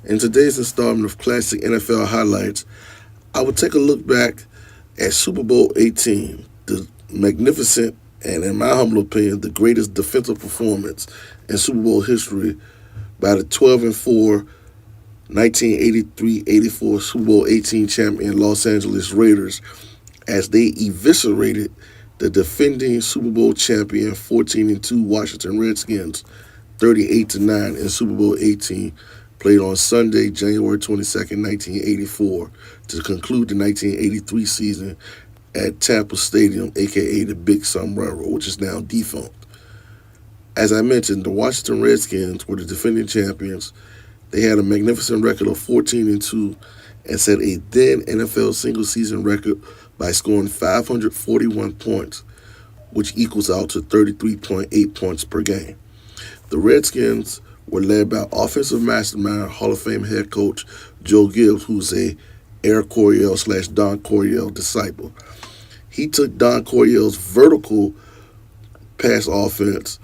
In today's installment of Classic NFL Highlights, I will take a look back at Super Bowl XVIII, the magnificent and, in my humble opinion, the greatest defensive performance in Super Bowl history by the 12-4 1983-84 Super Bowl XVIII champion Los Angeles Raiders as they eviscerated the defending Super Bowl champion 14-2 Washington Redskins 38-9 in Super Bowl XVIII, played on Sunday, January 22nd, 1984, to conclude the 1983 season at Tampa Stadium, aka the Big Sombrero, which is now defunct. As I mentioned, the Washington Redskins were the defending champions. They had a magnificent record of 14-2 and set a then NFL single-season record by scoring 541 points, which equals out to 33.8 points per game. The Redskins were led by offensive mastermind, Hall of Fame head coach Joe Gibbs, who's a Air Coryell / Don Coryell disciple. He took Don Coryell's vertical pass offense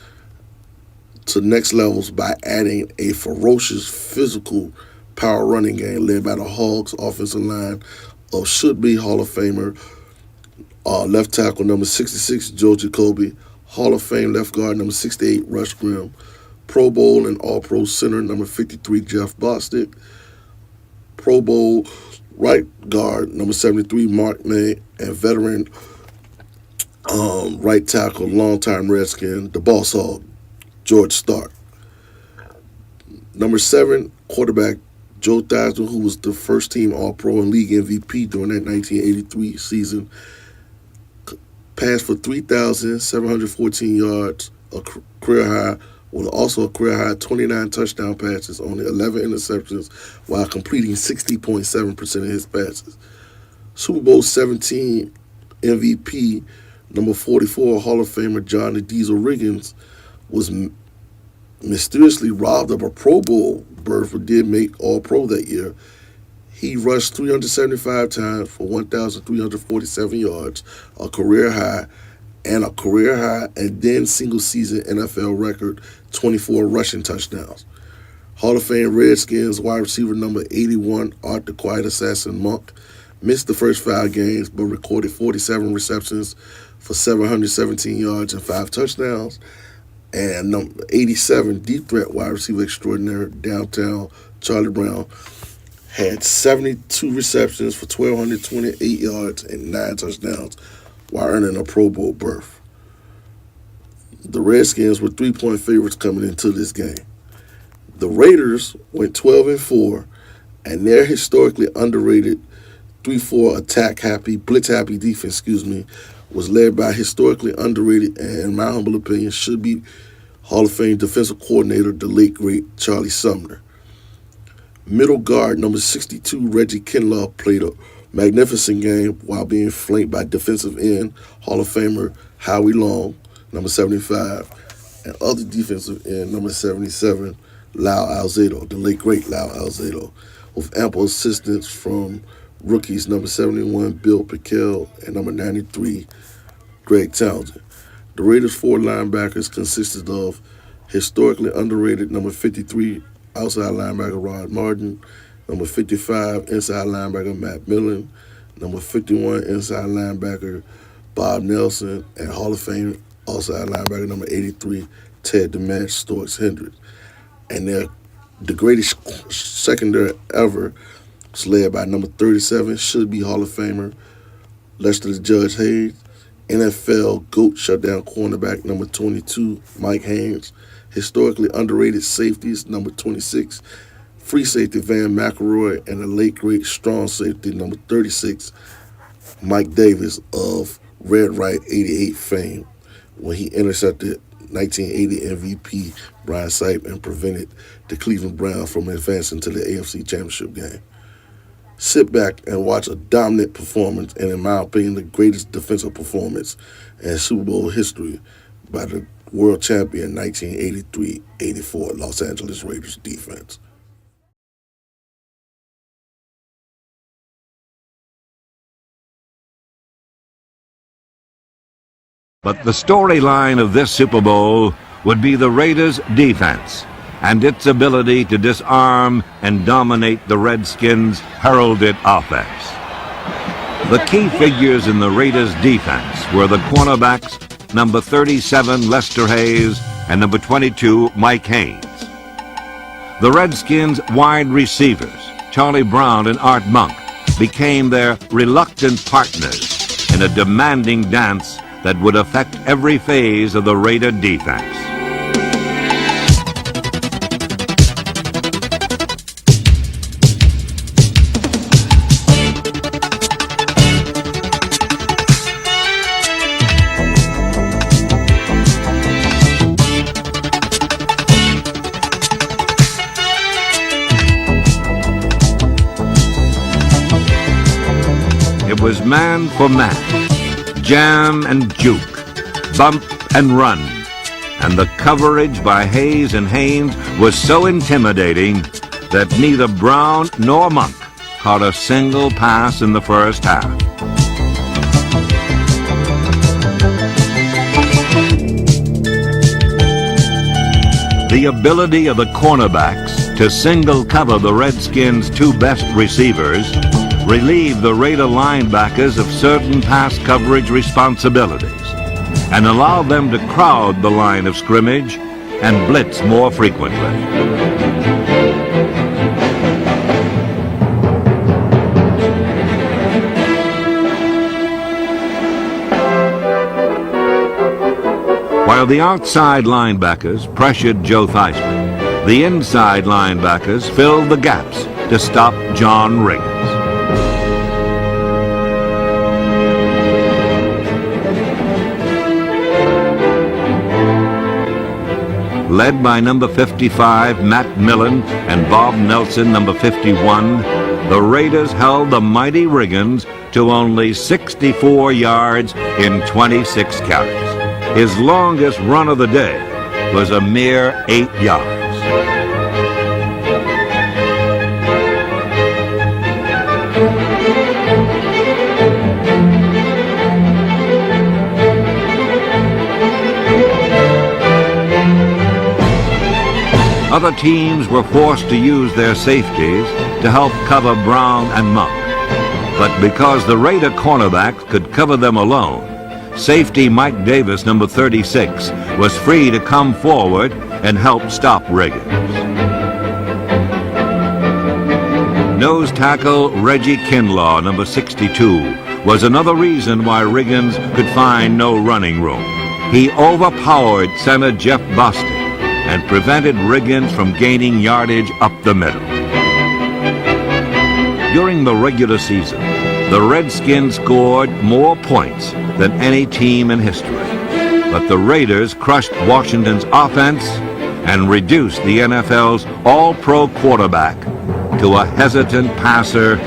to next levels by adding a ferocious physical power running game led by the Hogs offensive line of should-be Hall of Famer left tackle number 66 Joe Jacoby, Hall of Fame left guard number 68 Rush Grimm, Pro Bowl and All-Pro center number 53 Jeff Bostic, Pro Bowl right guard number 73 Mark May, and veteran right tackle, longtime Redskin, the boss hog, George Stark. Number 7, quarterback Joe Theismann, who was the first team All-Pro and League MVP during that 1983 season, passed for 3,714 yards, a career high, with also a career high 29 touchdown passes, only 11 interceptions, while completing 60.7% of his passes. Super Bowl XVII MVP, number 44, Hall of Famer Johnny Diesel Riggins, was mysteriously robbed of a Pro Bowl berth but did make All-Pro that year. He rushed 375 times for 1,347 yards, a career high, and then single-season NFL record 24 rushing touchdowns. Hall of Fame Redskins wide receiver number 81, Art the Quiet Assassin Monk, missed the first 5 games but recorded 47 receptions for 717 yards and 5 touchdowns. And number 87, deep threat wide receiver extraordinaire, downtown Charlie Brown, had 72 receptions for 1,228 yards and 9 touchdowns while earning a Pro Bowl berth. The Redskins were 3-point favorites coming into this game. The Raiders went 12-4, and their historically underrated 3-4 attack-happy, blitz-happy defense, was led by historically underrated and, in my humble opinion, should be Hall of Fame defensive coordinator, the late, great Charlie Sumner. Middle guard number 62, Reggie Kinlaw, played a magnificent game while being flanked by defensive end, Hall of Famer Howie Long, number 75, and other defensive end, number 77, Lyle Alzado, the late, great Lyle Alzado, with ample assistance from rookies number 71, Bill Pickell, and number 93, Greg Townsend. The Raiders' 4 linebackers consisted of historically underrated number 53, outside linebacker Rod Martin, number 55, inside linebacker Matt Millen, number 51, inside linebacker Bob Nelson, and Hall of Fame outside linebacker number 83, Ted the Match Storks Hendricks. And the greatest secondary ever was led by number 37, should be Hall of Famer Lester the Judge Hayes, NFL GOAT shutdown cornerback number 22, Mike Haynes, historically underrated safeties number 26, free safety Van McElroy, and the late great strong safety number 36, Mike Davis of Red Right 88 fame, when he intercepted 1980 MVP Brian Sipe and prevented the Cleveland Browns from advancing to the AFC Championship game. Sit back and watch a dominant performance, and in my opinion, the greatest defensive performance in Super Bowl history by the world champion 1983-84 Los Angeles Raiders defense. But the storyline of this Super Bowl would be the Raiders' defense. and its ability to disarm and dominate the Redskins' heralded offense. The key figures in the Raiders' defense were the cornerbacks, number 37 Lester Hayes and number 22 Mike Haynes. The Redskins' wide receivers, Charlie Brown and Art Monk, became their reluctant partners in a demanding dance that would affect every phase of the Raider defense. It was man for man, jam and juke, bump and run, and the coverage by Hayes and Haynes was so intimidating that neither Brown nor Monk caught a single pass in the first half. The ability of the cornerbacks to single cover the Redskins' two best receivers relieved the Raider linebackers of certain pass coverage responsibilities and allowed them to crowd the line of scrimmage and blitz more frequently. While the outside linebackers pressured Joe Theismann, the inside linebackers filled the gaps to stop John Riggins. Led by number 55, Matt Millen, and Bob Nelson, number 51, the Raiders held the mighty Riggins to only 64 yards in 26 carries. His longest run of the day was a mere 8 yards. Other teams were forced to use their safeties to help cover Brown and Monk. But because the Raider cornerbacks could cover them alone, safety Mike Davis, number 36, was free to come forward and help stop Riggins. Nose tackle Reggie Kinlaw, number 62, was another reason why Riggins could find no running room. He overpowered center Jeff Bostic and prevented Riggins from gaining yardage up the middle. During the regular season, the Redskins scored more points than any team in history. But the Raiders crushed Washington's offense and reduced the NFL's all-pro quarterback to a hesitant passer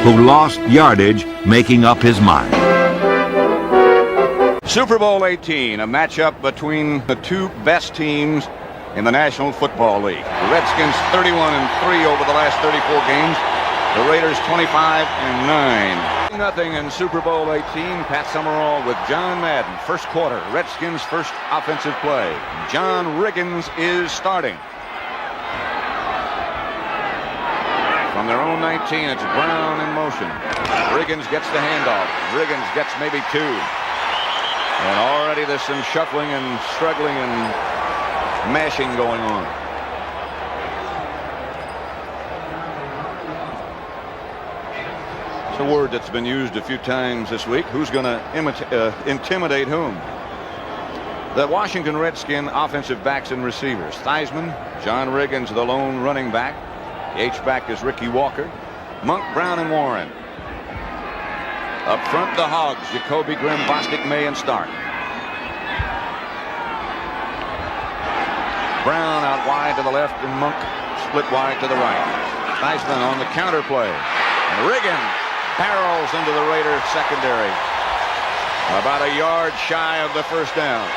who lost yardage making up his mind. Super Bowl XVIII, a matchup between the two best teams in the National Football League. The Redskins 31-3 over the last 34 games. The Raiders 25-9. Nothing in Super Bowl XVIII. Pat Summerall with John Madden. First quarter, Redskins' first offensive play. John Riggins is starting. From their own 19, it's Brown in motion. Riggins gets the handoff. Riggins gets maybe two. And already there's some shuffling and struggling and mashing going on. It's a word that's been used a few times this week. Who's going to intimidate whom? The Washington Redskin offensive backs and receivers. Theismann, John Riggins, the lone running back. The H-back is Ricky Walker. Monk, Brown, and Warren. Up front, the Hogs, Jacoby Grimm, Bostic, May, and Stark. Brown out wide to the left and Monk split wide to the right. Theismann on the counter play. And Riggins barrels into the Raiders secondary. About a yard shy of the first down.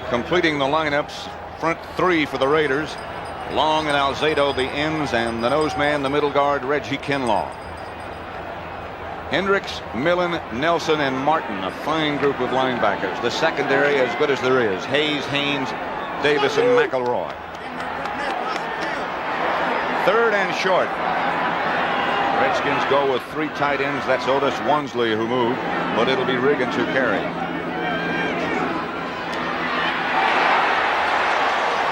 Completing the lineups, front three for the Raiders. Long and Alzado the ends, and the nose man, the middle guard, Reggie Kinlaw. Hendricks, Millen, Nelson, and Martin, a fine group of linebackers. The secondary as good as there is. Hayes, Haynes, Davis, and McElroy. 3rd and short. Redskins go with 3 tight ends. That's Otis Wansley who moved, but it'll be Riggins who carry.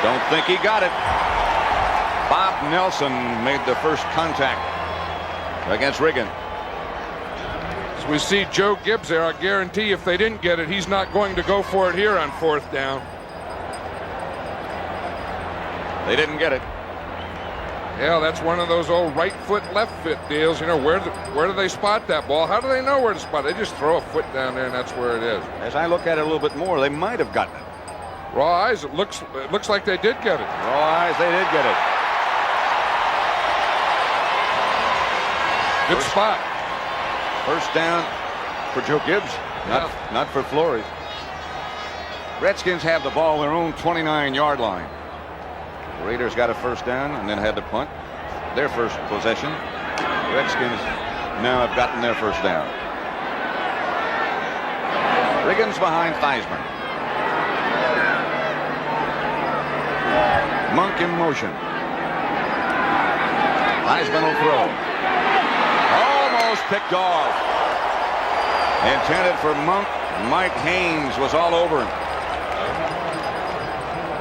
Don't think he got it. Bob Nelson made the first contact against Riggins. As we see Joe Gibbs there, I guarantee if they didn't get it, he's not going to go for it here on 4th down. They didn't get it. Yeah, that's one of those old right foot, left foot deals. You know, where do they spot that ball? How do they know where to spot it? They just throw a foot down there, and that's where it is. As I look at it a little bit more, they might have gotten it. Raw eyes, it looks like they did get it. Raw eyes, they did get it. Good spot. 1st down for Joe Gibbs, not for Flores. Redskins have the ball their own 29-yard line. The Raiders got a 1st down and then had to punt their first possession. Redskins now have gotten their 1st down. Riggins behind Theismann. Monk in motion. Theismann will throw. Almost picked off. Intended for Monk. Mike Haynes was all over him.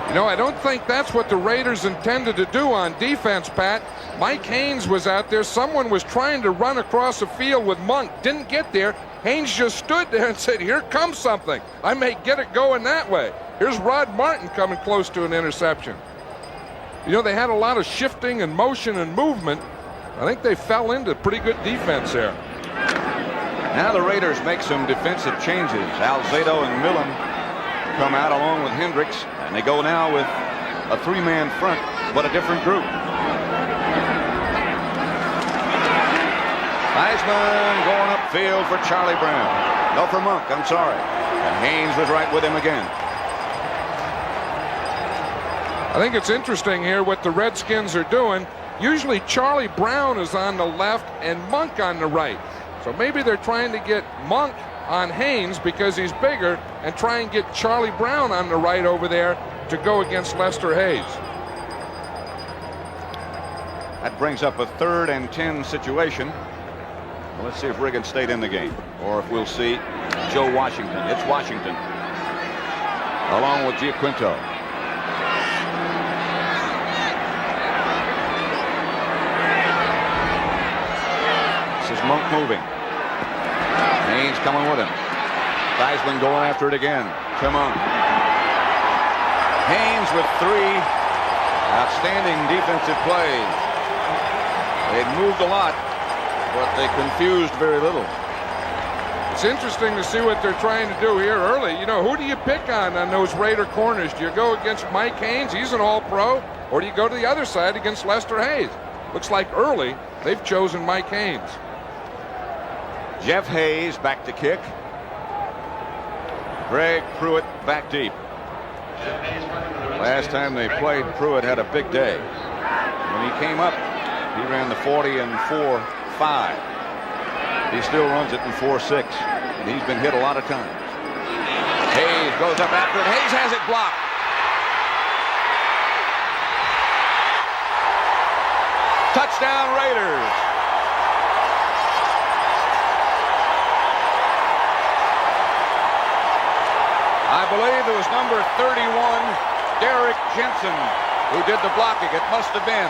You know, I don't think that's what the Raiders intended to do on defense, Pat. Mike Haynes was out there. Someone was trying to run across the field with Monk. Didn't get there. Haynes just stood there and said, here comes something. I may get it going that way. Here's Rod Martin coming close to an interception. You know, they had a lot of shifting and motion and movement. I think they fell into pretty good defense there. Now the Raiders make some defensive changes. Alzado and Millen come out along with Hendricks, and they go now with a 3-man front, but a different group. Theismann going upfield for Charlie Brown. No, for Monk, I'm sorry. And Haynes was right with him again. I think it's interesting here what the Redskins are doing. Usually Charlie Brown is on the left and Monk on the right. So maybe they're trying to get Monk on Haynes because he's bigger and try and get Charlie Brown on the right over there to go against Lester Hayes. That brings up a 3rd and 10 situation. Well, let's see if Riggins stayed in the game or if we'll see Joe Washington. It's Washington along with Giaquinto. This is Monk moving. Haynes coming with him. Theismann going after it again. To Monk. Haynes with 3 outstanding defensive plays. They moved a lot, but they confused very little. It's interesting to see what they're trying to do here early. You know, who do you pick on those Raider corners? Do you go against Mike Haynes? He's an all-pro. Or do you go to the other side against Lester Hayes? Looks like early they've chosen Mike Haynes. Jeff Hayes back to kick. Greg Pruitt back deep. Last time they played, Pruitt had a big day. When he came up, he ran the 40 and 4.5. He still runs it in 4.6. And he's been hit a lot of times. Hayes goes up after it. Hayes has it blocked. Touchdown Raiders. I believe it was number 31, Derek Jensen, who did the blocking. It must have been.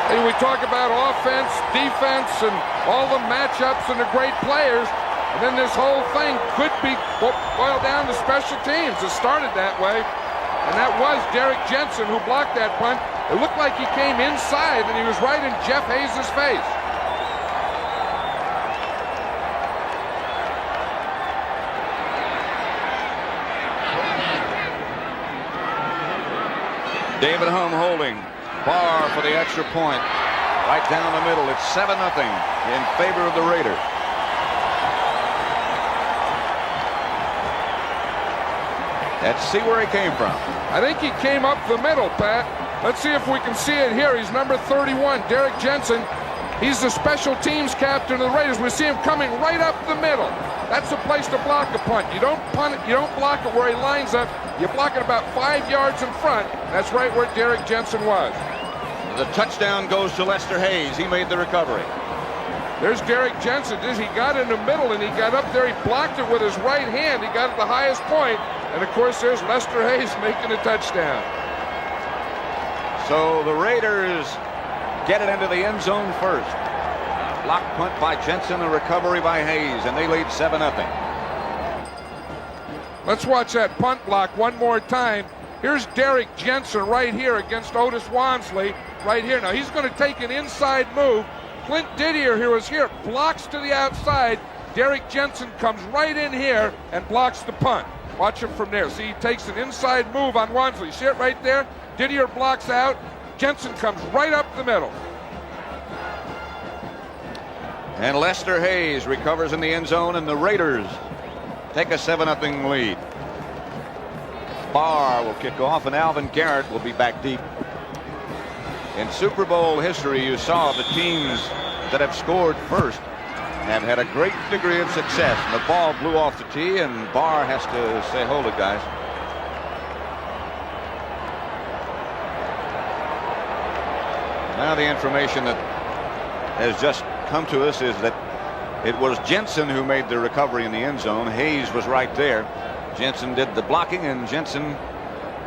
Hey, we talk about offense, defense, and all the matchups and the great players. And then this whole thing could be boiled down to special teams. It started that way. And that was Derek Jensen who blocked that punt. It looked like he came inside and he was right in Jeff Hayes' face. David Humm holding. Barr for the extra point. Right down the middle. It's 7-0 in favor of the Raiders. Let's see where he came from. I think he came up the middle, Pat. Let's see if we can see it here. He's number 31, Derek Jensen. He's the special teams captain of the Raiders. We see him coming right up the middle. That's the place to block a punt. You don't punt it, you don't block it where he lines up. You block it about 5 yards in front. That's right where Derek Jensen was. The touchdown goes to Lester Hayes. He made the recovery. There's Derek Jensen. He got in the middle and he got up there. He blocked it with his right hand. He got at the highest point. And of course, there's Lester Hayes making a touchdown. So the Raiders get it into the end zone first. Block punt by Jensen, a recovery by Hayes, and they lead 7-0. Let's watch that punt block one more time. Here's Derek Jensen right here against Otis Wansley right here. Now he's going to take an inside move. Clint Didier here was here, blocks to the outside. Derek Jensen comes right in here and blocks the punt. Watch him from there. See, he takes an inside move on Wansley. See it right there? Didier blocks out. Jensen comes right up the middle. And Lester Hayes recovers in the end zone, and the Raiders take a 7-0 lead. Barr will kick off, and Alvin Garrett will be back deep. In Super Bowl history, you saw the teams that have scored first have had a great degree of success. And the ball blew off the tee, and Barr has to say, hold it, guys. Now the information that has just come to us is that it was Jensen who made the recovery in the end zone. Hayes was right there. Jensen did the blocking, and Jensen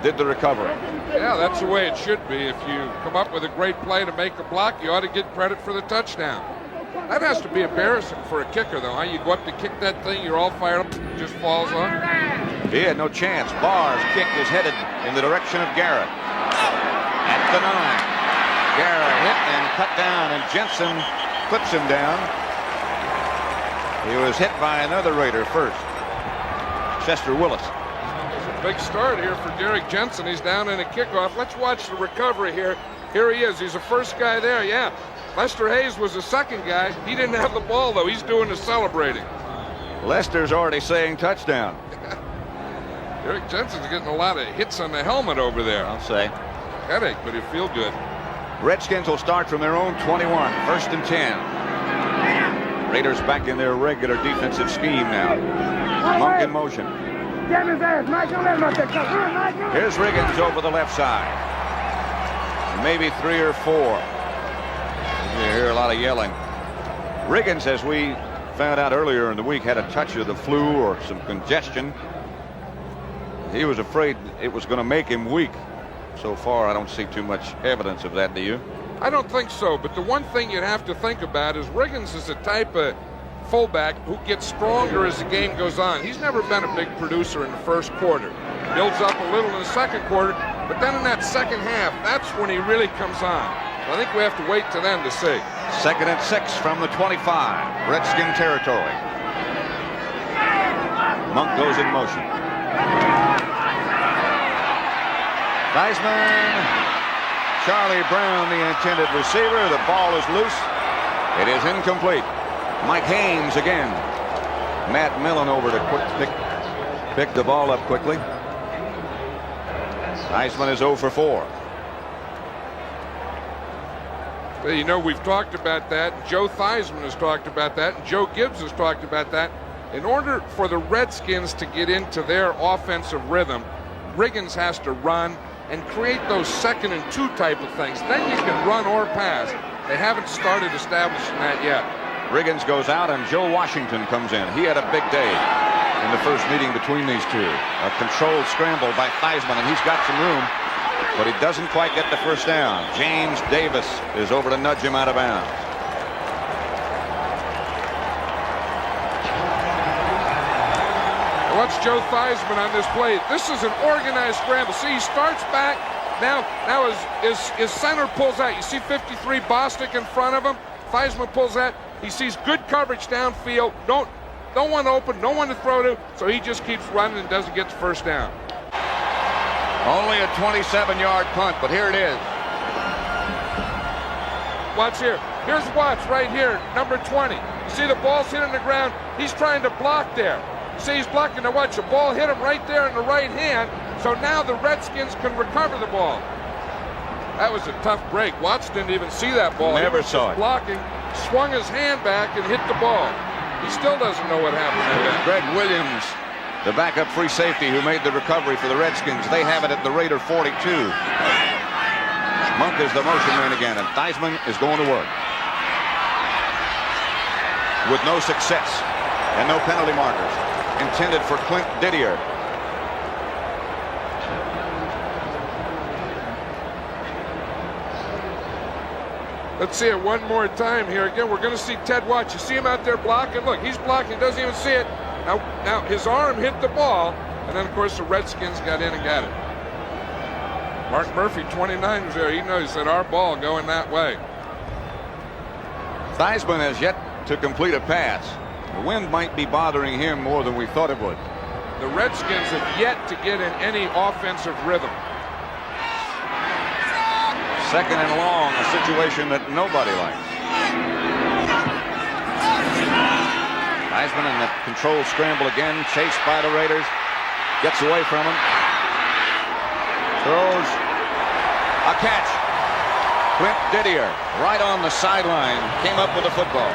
did the recovery. Yeah, that's the way it should be. If you come up with a great play to make a block, you ought to get credit for the touchdown. That has to be embarrassing for a kicker, though. Huh? You go up to kick that thing, you're all fired up, it just falls on. He had no chance. Barr's kick is headed in the direction of Garrett. At the 9. Garrett hit and cut down, and Jensen clips him down. He was hit by another Raider first, Chester Willis. It's a big start here for Derek Jensen. He's down in a kickoff. Let's watch the recovery here. Here he is. He's the first guy there. Yeah. Lester Hayes was the second guy. He didn't have the ball, though. He's doing the celebrating. Lester's already saying touchdown. Derek Jensen's getting a lot of hits on the helmet over there. I'll say. Headache, but he'll feel good. Redskins will start from their own 21, 1st and 10. Raiders back in their regular defensive scheme now. Monk in motion. Here's Riggins over the left side. Maybe 3 or 4. You hear a lot of yelling. Riggins, as we found out earlier in the week, had a touch of the flu or some congestion. He was afraid it was going to make him weak. So far, I don't see too much evidence of that, do you? I don't think so, but the one thing you'd have to think about is Riggins is a type of fullback who gets stronger as the game goes on. He's never been a big producer in the first quarter. Builds up a little in the second quarter, but then in that second half, that's when he really comes on. So I think we have to wait till then to see. 2nd and 6 from the 25, Redskin territory. Monk goes in motion. Theismann, Charlie Brown, the intended receiver. The ball is loose. It is incomplete. Mike Haynes again. Matt Millen over to pick the ball up quickly. Theismann is 0 for 4. Well, you know, we've talked about that. Joe Theismann has talked about that. And Joe Gibbs has talked about that. In order for the Redskins to get into their offensive rhythm, Riggins has to run and create those 2nd and 2 type of things. Then you can run or pass. They haven't started establishing that yet. Riggins goes out, and Joe Washington comes in. He had a big day in the first meeting between these two. A controlled scramble by Theismann, and he's got some room, but he doesn't quite get the first down. James Davis is over to nudge him out of bounds. Watch Joe Theismann on this play. This is an organized scramble. See, he starts back. Now his center pulls out. You see 53 Bostic in front of him. Theismann pulls out. He sees good coverage downfield. No one open, no one to throw to. So he just keeps running and doesn't get the first down. Only a 27-yard punt, but here it is. Watch here. Here's Watts right here, number 20. You see the ball's hitting the ground. He's trying to block there. See, he's blocking the watch. The ball hit him right there in the right hand. So now the Redskins can recover the ball. That was a tough break. Watts didn't even see that ball. Never He was saw just it. blocking, swung his hand back and hit the ball. He still doesn't know what happened to that. Greg Williams, the backup free safety who made the recovery for the Redskins. They have it at the Raider 42. Monk is the motion man again, and Theismann is going to work. With no success and no penalty markers. Intended for Clint Didier. Let's see it one more time here. Again, we're going to see Ted Watts. You see him out there blocking? Look, he's blocking, doesn't even see it. Now his arm hit the ball, and then, of course, the Redskins got in and got it. Mark Murphy, 29, was there. He knows that our ball going that way. Theismann has yet to complete a pass. The wind might be bothering him more than we thought it would. The Redskins have yet to get in any offensive rhythm. Second and long, a situation that nobody likes. Theismann in the controlled scramble again, chased by the Raiders. Gets away from him. Throws a catch. Clint Didier right on the sideline came up with the football.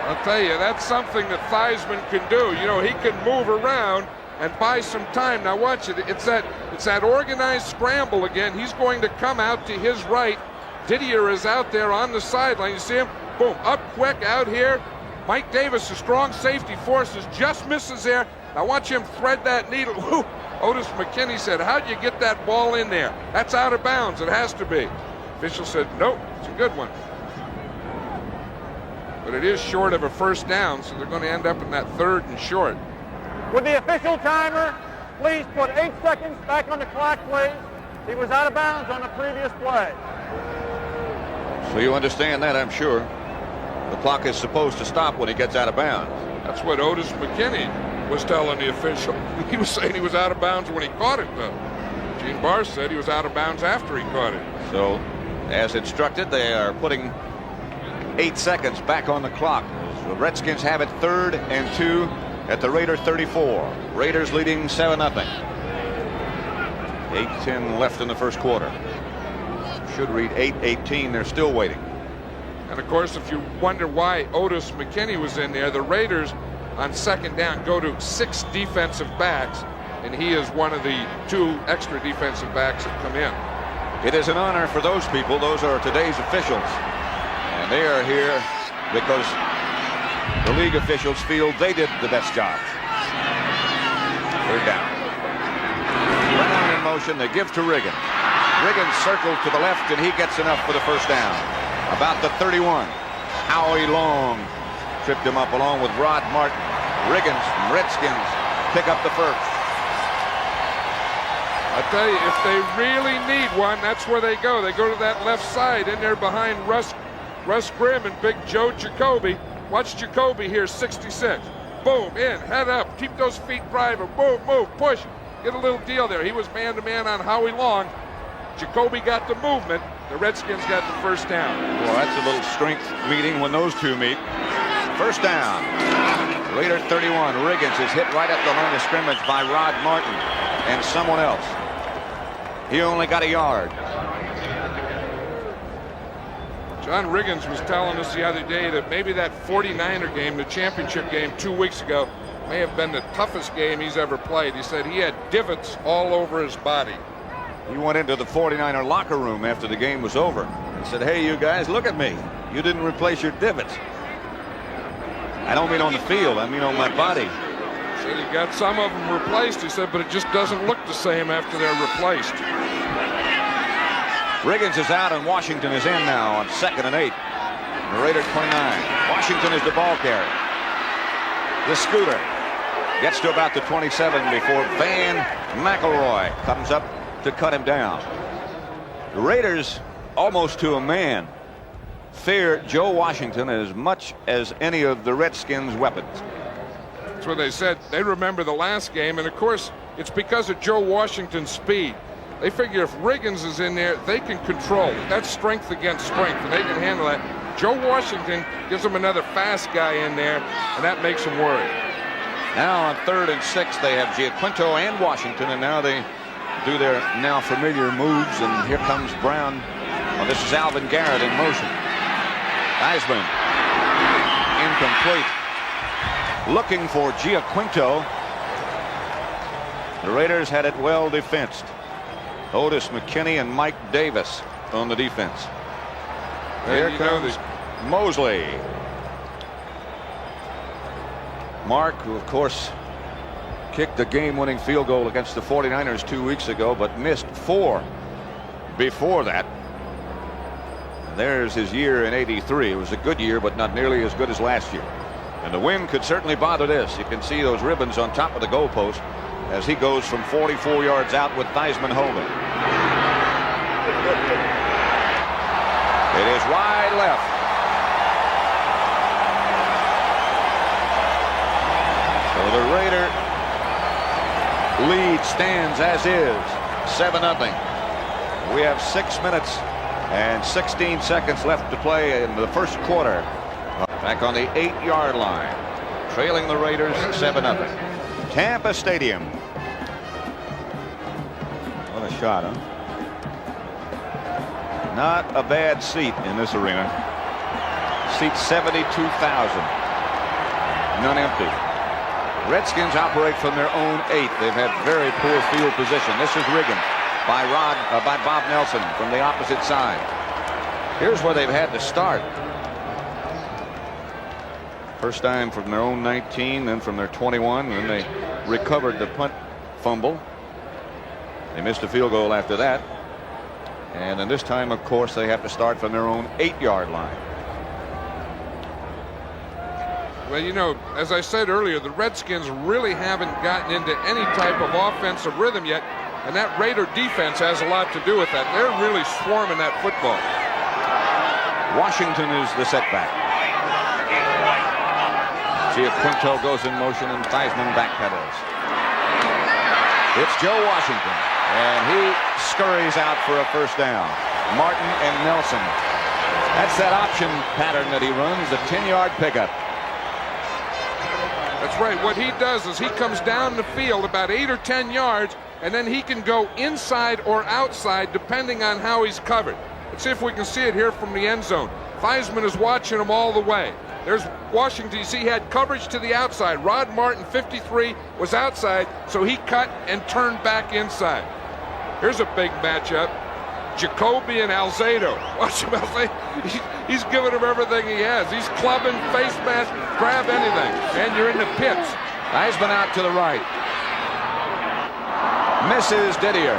I'll tell you, that's something that Theismann can do. You know, he can move around and buy some time. Now watch it. It's that organized scramble again. He's going to come out to his right. Didier is out there on the sideline. You see him? Boom, up quick out here. Mike Davis, the strong safety forces, just misses there. Now watch him thread that needle. Woo. Otis McKinney said, how'd you get that ball in there? That's out of bounds. It has to be. Official said, nope, it's a good one. But it is short of a first down, so they're going to end up in that 3rd and short. With the official timer, please put 8 seconds back on the clock, please. He was out of bounds on the previous play. So you understand that, I'm sure. The clock is supposed to stop when he gets out of bounds. That's what Otis McKinney was telling the official. He was saying he was out of bounds when he caught it, though. Gene Barr said he was out of bounds after he caught it. So, as instructed, they are putting 8 seconds back on the clock. The Redskins have it 3rd and 2 at the Raider 34. Raiders leading 7-0. 8:10 left in the first quarter. Should read 8:18. They're still waiting. And of course, if you wonder why Otis McKinney was in there, the Raiders on 2nd down go to 6 defensive backs, and he is one of the 2 extra defensive backs that come in. It is an honor for those people. Those are today's officials. And they are here because the league officials feel they did the best job. 3rd down. Brown in motion. They give to Riggins. Riggins circles to the left, and he gets enough for the first down. About the 31. Howie Long tripped him up along with Rod Martin. Riggins from Redskins pick up the first. I tell you, if they really need one, that's where they go. They go to that left side in there behind Russ Grimm and Big Joe Jacoby. Watch Jacoby here, 66. Boom, in, head up, keep those feet driving. Boom, move, push. Get a little deal there. He was man-to-man on Howie Long. Jacoby got the movement. The Redskins got the first down. Well, that's a little strength meeting when those two meet. First down. Raider 31. Riggins is hit right at the line of scrimmage by Rod Martin and someone else. He only got a yard. John Riggins was telling us the other day that maybe that 49er game, the championship game 2 weeks ago, may have been the toughest game he's ever played. He said he had divots all over his body. He went into the 49er locker room after the game was over and said, hey, you guys, look at me. You didn't replace your divots. I don't mean on the field. I mean on my body. Said he got some of them replaced, he said, but it just doesn't look the same after they're replaced. Riggins is out and Washington is in now on 2nd and 8. The Raider 29. Washington is the ball carrier. The scooter gets to about the 27 before Van McElroy comes up to cut him down. The Raiders, almost to a man, fear Joe Washington as much as any of the Redskins' weapons. That's what they said. They remember the last game, and of course, it's because of Joe Washington's speed. They figure if Riggins is in there, they can control. That's strength against strength, and they can handle that. Joe Washington gives them another fast guy in there, and that makes them worry. Now on 3rd and 6, they have Giaquinto and Washington, and now they do their now familiar moves, and here comes Brown. Well, this is Alvin Garrett in motion. Theismann incomplete. Looking for Giaquinto. The Raiders had it well defensed. Otis McKinney and Mike Davis on the defense. Here comes Mosley. Mark, who of course kicked the game-winning field goal against the 49ers 2 weeks ago, but missed 4 before that. There's his year in '83. It was a good year, but not nearly as good as last year. And the wind could certainly bother this. You can see those ribbons on top of the goalpost as he goes from 44 yards out with Theismann holding. It is wide left. So the Raider lead stands as is, 7-0. We have 6 minutes and 16 seconds left to play in the first quarter. Back on the 8-yard line, trailing the Raiders 7-0. Tampa Stadium. What a shot, huh? Not a bad seat in this arena. Seats 72,000. None empty. Redskins operate from their own 8. They've had very poor field position. This is Riggins by Bob Nelson from the opposite side. Here's where they've had to start. First time from their own 19, then from their 21, and they recovered the punt fumble. They missed a field goal after that. And then this time, of course, they have to start from their own 8-yard line. Well, you know, as I said earlier, the Redskins really haven't gotten into any type of offensive rhythm yet, and that Raider defense has a lot to do with that. They're really swarming that football. Washington is the setback. Giaquinto goes in motion, and Theismann backpedals. It's Joe Washington, and he scurries out for a first down. Martin and Nelson. That's that option pattern that he runs, the 10-yard pickup. That's right. What he does is he comes down the field about 8 or 10 yards, and then he can go inside or outside depending on how he's covered. Let's see if we can see it here from the end zone. Theismann is watching him all the way. There's Washington. You see, he had coverage to the outside. Rod Martin, 53, was outside, so he cut and turned back inside. Here's a big matchup. Jacoby and Alzado. Watch him, Alzado. He's giving him everything he has. He's clubbing, face mask, grab anything. And you're in the pits. Theismann out to the right. Misses Didier.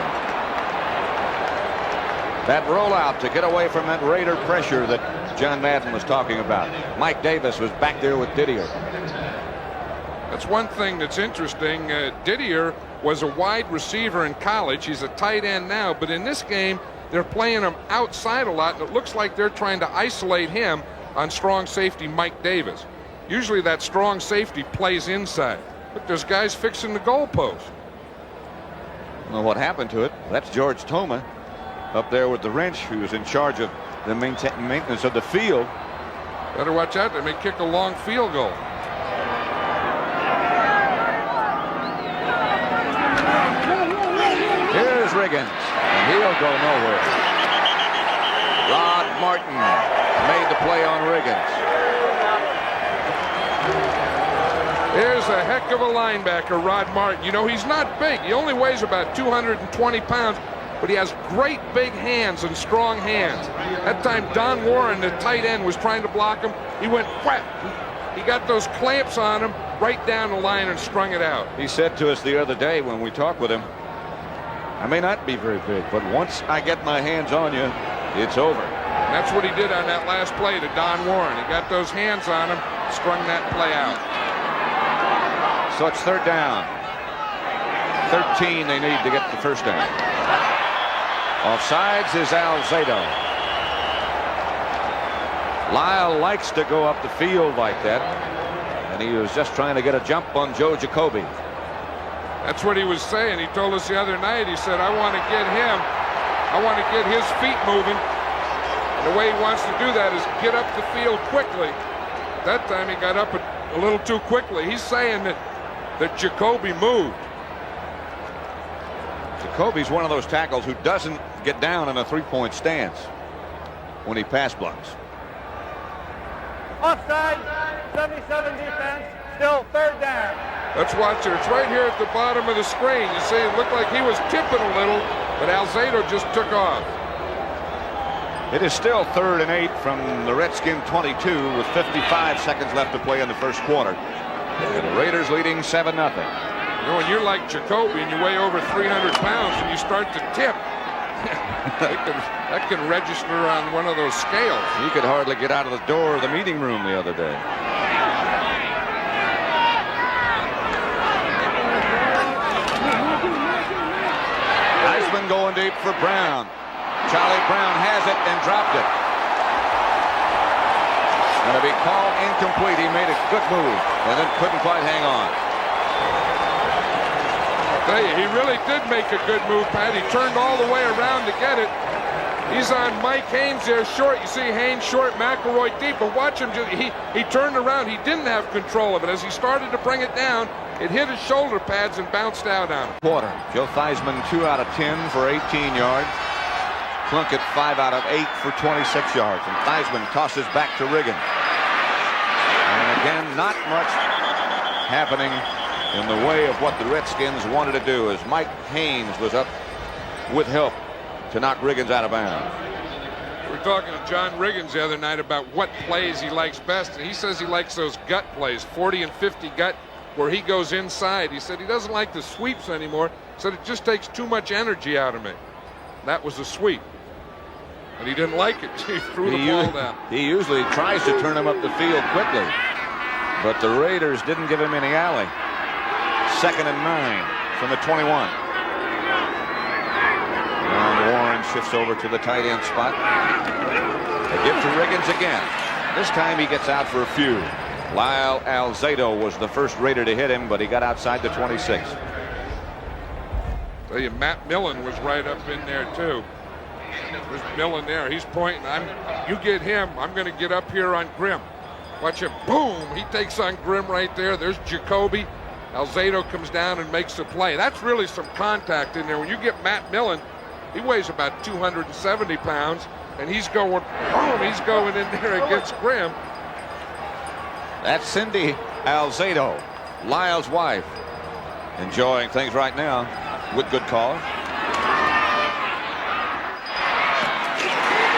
That rollout to get away from that Raider pressure that John Madden was talking about. Mike Davis was back there with Didier. That's one thing that's interesting. Didier was a wide receiver in college. He's a tight end now, but in this game, they're playing him outside a lot, and it looks like they're trying to isolate him on strong safety Mike Davis. Usually that strong safety plays inside, but there's guys fixing the goalpost. Well, what happened to it? That's George Toma up there with the wrench, who's in charge of the maintenance of the field. Better watch out. They may kick a long field goal. Here's Riggins, and he'll go nowhere. Rod Martin made the play on Riggins. Here's a heck of a linebacker, Rod Martin. You know, he's not big. He only weighs about 220 pounds, but he has great big hands and strong hands. That time, Don Warren, the tight end, was trying to block him. He went whap. He got those clamps on him right down the line and strung it out. He said to us the other day when we talked with him, I may not be very big, but once I get my hands on you, it's over. And that's what he did on that last play to Don Warren. He got those hands on him, strung that play out. So it's third down. 13 they need to get the first down. Offsides is Alzado. Lyle likes to go up the field like that, and he was just trying to get a jump on Joe Jacoby. That's what he was saying. He told us the other night, he said, I want to get him, I want to get his feet moving. And the way he wants to do that is get up the field quickly. That time he got up a little too quickly. He's saying that that Jacoby moved. Jacoby's one of those tackles who doesn't get down in a three-point stance when he pass blocks. Offside, 77 defense, still third down. Let's watch it. It's right here at the bottom of the screen. You see, it looked like he was tipping a little, but Alzado just took off. It is still 3rd and 8 from the Redskin 22 with 55 seconds left to play in the first quarter. And the Raiders leading 7-0. You know, when you're like Jacoby and you weigh over 300 pounds and you start to tip, that can register on one of those scales. He could hardly get out of the door of the meeting room the other day. Heisman going deep for Brown. Charlie Brown has it and dropped it. Going to be called incomplete. He made a good move and then couldn't quite hang on. I'll tell you, he really did make a good move, Pat. He turned all the way around to get it. He's on Mike Haynes there short. You see Haynes short, McElroy deep, but watch him. He turned around. He didn't have control of it. As he started to bring it down, it hit his shoulder pads and bounced out on him. Quarter. Joe Theismann 2 out of 10 for 18 yards. Plunkett 5 out of 8 for 26 yards. And Theismann tosses back to Riggins. And again, not much happening in the way of what the Redskins wanted to do as Mike Haynes was up with help to knock Riggins out of bounds. We were talking to John Riggins the other night about what plays he likes best, and he says he likes those gut plays, 40 and 50 gut, where he goes inside. He said he doesn't like the sweeps anymore. He said it just takes too much energy out of me. That was a sweep. And he didn't like it. He threw the ball down. He usually tries to turn him up the field quickly. But the Raiders didn't give him any alley. 2nd and 9 from the 21. And Warren shifts over to the tight end spot. They give to Riggins again. This time he gets out for a few. Lyle Alzado was the first Raider to hit him, but he got outside the 26. Tell you, Matt Millen was right up in there too. There's Millen there. He's pointing. You get him. I'm going to get up here on Grimm. Watch him. Boom. He takes on Grimm right there. There's Jacoby. Alzado comes down and makes the play. That's really some contact in there. When you get Matt Millen, he weighs about 270 pounds, and he's going, boom, he's going in there against Grimm. That's Cindy Alzado, Lyle's wife, enjoying things right now with good cause.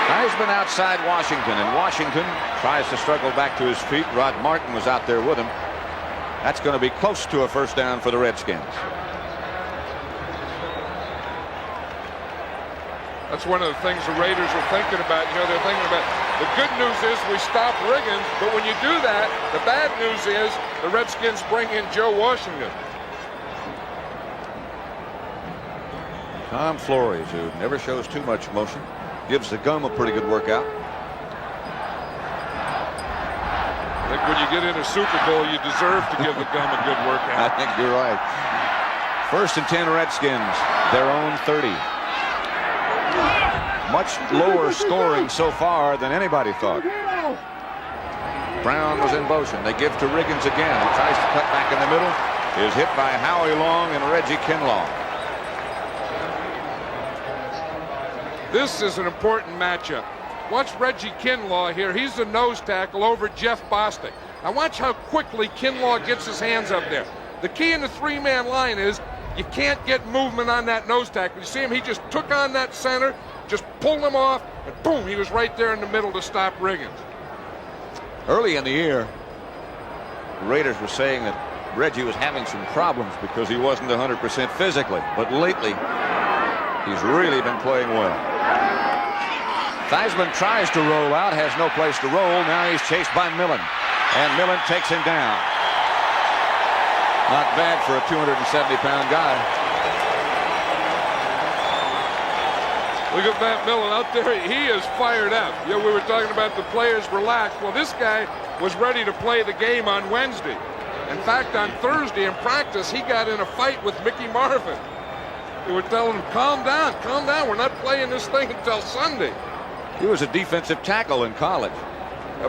Heisman outside Washington, and Washington tries to struggle back to his feet. Rod Martin was out there with him. That's going to be close to a first down for the Redskins. That's one of the things the Raiders are thinking about. You know, they're thinking about, the good news is we stop Riggins, but when you do that, the bad news is the Redskins bring in Joe Washington. Tom Flores, who never shows too much motion, gives the gum a pretty good workout. I think when you get in a Super Bowl, you deserve to give the gum a good workout. I think you're right. 1st and 10 Redskins, their own 30. Much lower scoring so far than anybody thought. Brown was in motion. They give to Riggins again. He tries to cut back in the middle. Is hit by Howie Long and Reggie Kinlaw. This is an important matchup. Watch Reggie Kinlaw here. He's the nose tackle over Jeff Bostic. Now watch how quickly Kinlaw gets his hands up there. The key in the 3-man line is you can't get movement on that nose tackle. You see him? He just took on that center, just pulled him off, and boom, he was right there in the middle to stop Riggins. Early in the year, the Raiders were saying that Reggie was having some problems because he wasn't 100% physically. But lately, he's really been playing well. Theismann tries to roll out, has no place to roll. Now he's chased by Millen, and Millen takes him down. Not bad for a 270-pound guy. Look at Matt Millen out there. He is fired up. You know, we were talking about the players relaxed. Well, this guy was ready to play the game on Wednesday. In fact, on Thursday in practice, he got in a fight with Mickey Marvin. They were telling him, calm down, we're not playing this thing until Sunday. He was a defensive tackle in college.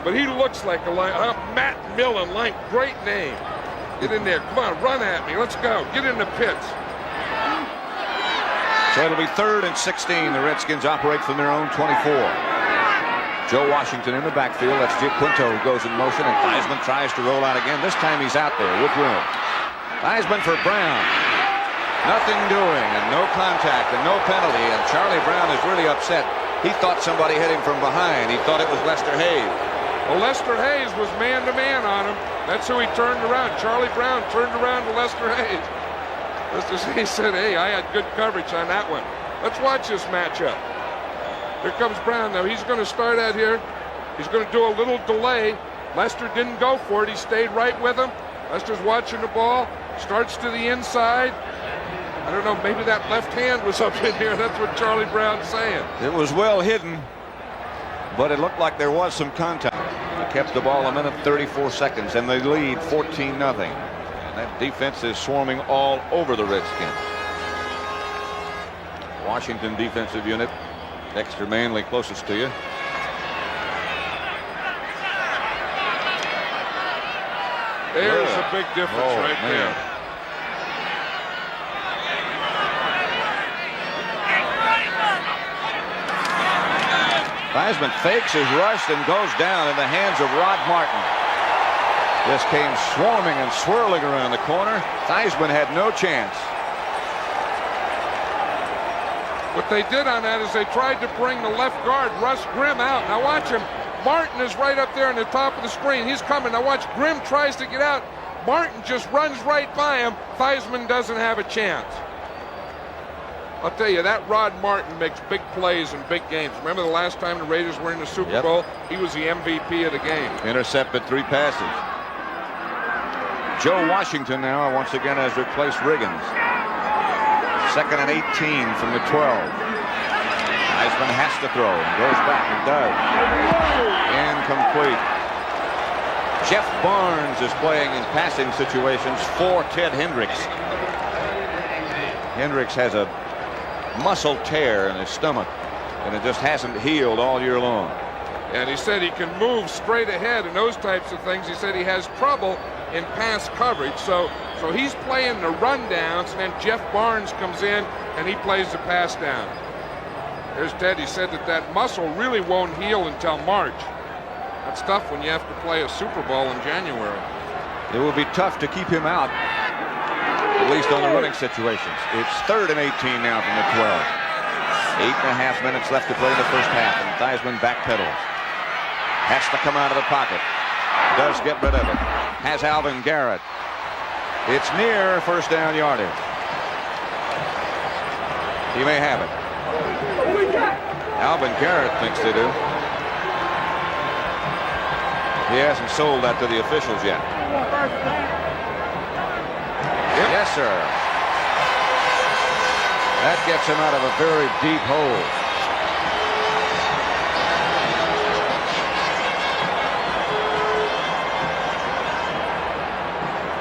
But he looks like a line. Matt Millen, great name. Get in there. Come on, run at me. Let's go. Get in the pits. So it'll be 3rd and 16. The Redskins operate from their own 24. Joe Washington in the backfield. That's Quinto who goes in motion, and Theismann tries to roll out again. This time he's out there with room. Theismann for Brown. Nothing doing, and no contact, and no penalty, and Charlie Brown is really upset. He thought somebody hit him from behind. He thought it was Lester Hayes. Well, Lester Hayes was man-to-man on him. That's who he turned around. Charlie Brown turned around to Lester Hayes. Lester Hayes said, hey, I had good coverage on that one. Let's watch this matchup. Here comes Brown now. He's going to start out here. He's going to do a little delay. Lester didn't go for it. He stayed right with him. Lester's watching the ball. Starts to the inside. I don't know, maybe that left hand was up in here. That's what Charlie Brown's saying. It was well hidden, but it looked like there was some contact. They kept the ball 1:34 seconds, and they lead 14-0. And that defense is swarming all over the Redskins. Washington defensive unit. Dexter Manley closest to you. There's a big difference right there. Theismann fakes his rush and goes down in the hands of Rod Martin. This came swarming and swirling around the corner. Theismann had no chance. What they did on that is they tried to bring the left guard, Russ Grimm, out. Now watch him. Martin is right up there on the top of the screen. He's coming. Now watch, Grimm tries to get out. Martin just runs right by him. Theismann doesn't have a chance. I'll tell you, that Rod Martin makes big plays in big games. Remember the last time the Raiders were in the Super Bowl? He was the MVP of the game. Intercepted 3 passes. Joe Washington now once again has replaced Riggins. 2nd and 18 from the 12. Theismann has to throw and goes back and does. Incomplete. Jeff Barnes is playing in passing situations for Ted Hendricks. Hendricks has a muscle tear in his stomach, and it just hasn't healed all year long. And he said he can move straight ahead and those types of things. He said he has trouble in pass coverage, so he's playing the rundowns, and then Jeff Barnes comes in and he plays the pass down. There's Ted. He said that muscle really won't heal until March. That's tough when you have to play a Super Bowl in January. It will be tough to keep him out, at least on the running situations. It's 3rd and 18 now from the 12. 8.5 minutes left to play in the first half, and Theismann backpedals. Has to come out of the pocket. Does get rid of it. Has Alvin Garrett. It's near first down yardage. He may have it. Alvin Garrett thinks they do. He hasn't sold that to the officials yet. Yes, sir. That gets him out of a very deep hole.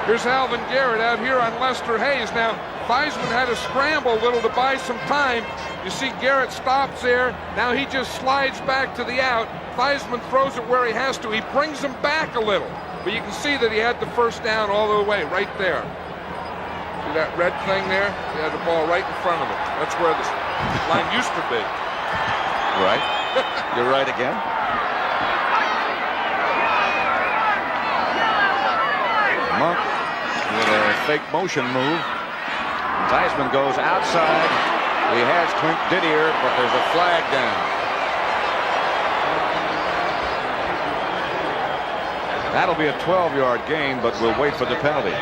Here's Alvin Garrett out here on Lester Hayes. Now, Theismann had to scramble a little to buy some time. You see Garrett stops there. Now he just slides back to the out. Theismann throws it where he has to. He brings him back a little. But you can see that he had the first down all the way right there. See that red thing there? He had the ball right in front of him. That's where the line used to be. Right. You're right again. Monk with a fake motion move. Theismann goes outside. He has Clint Didier, but there's a flag down. That'll be a 12-yard gain, but we'll wait for the penalty.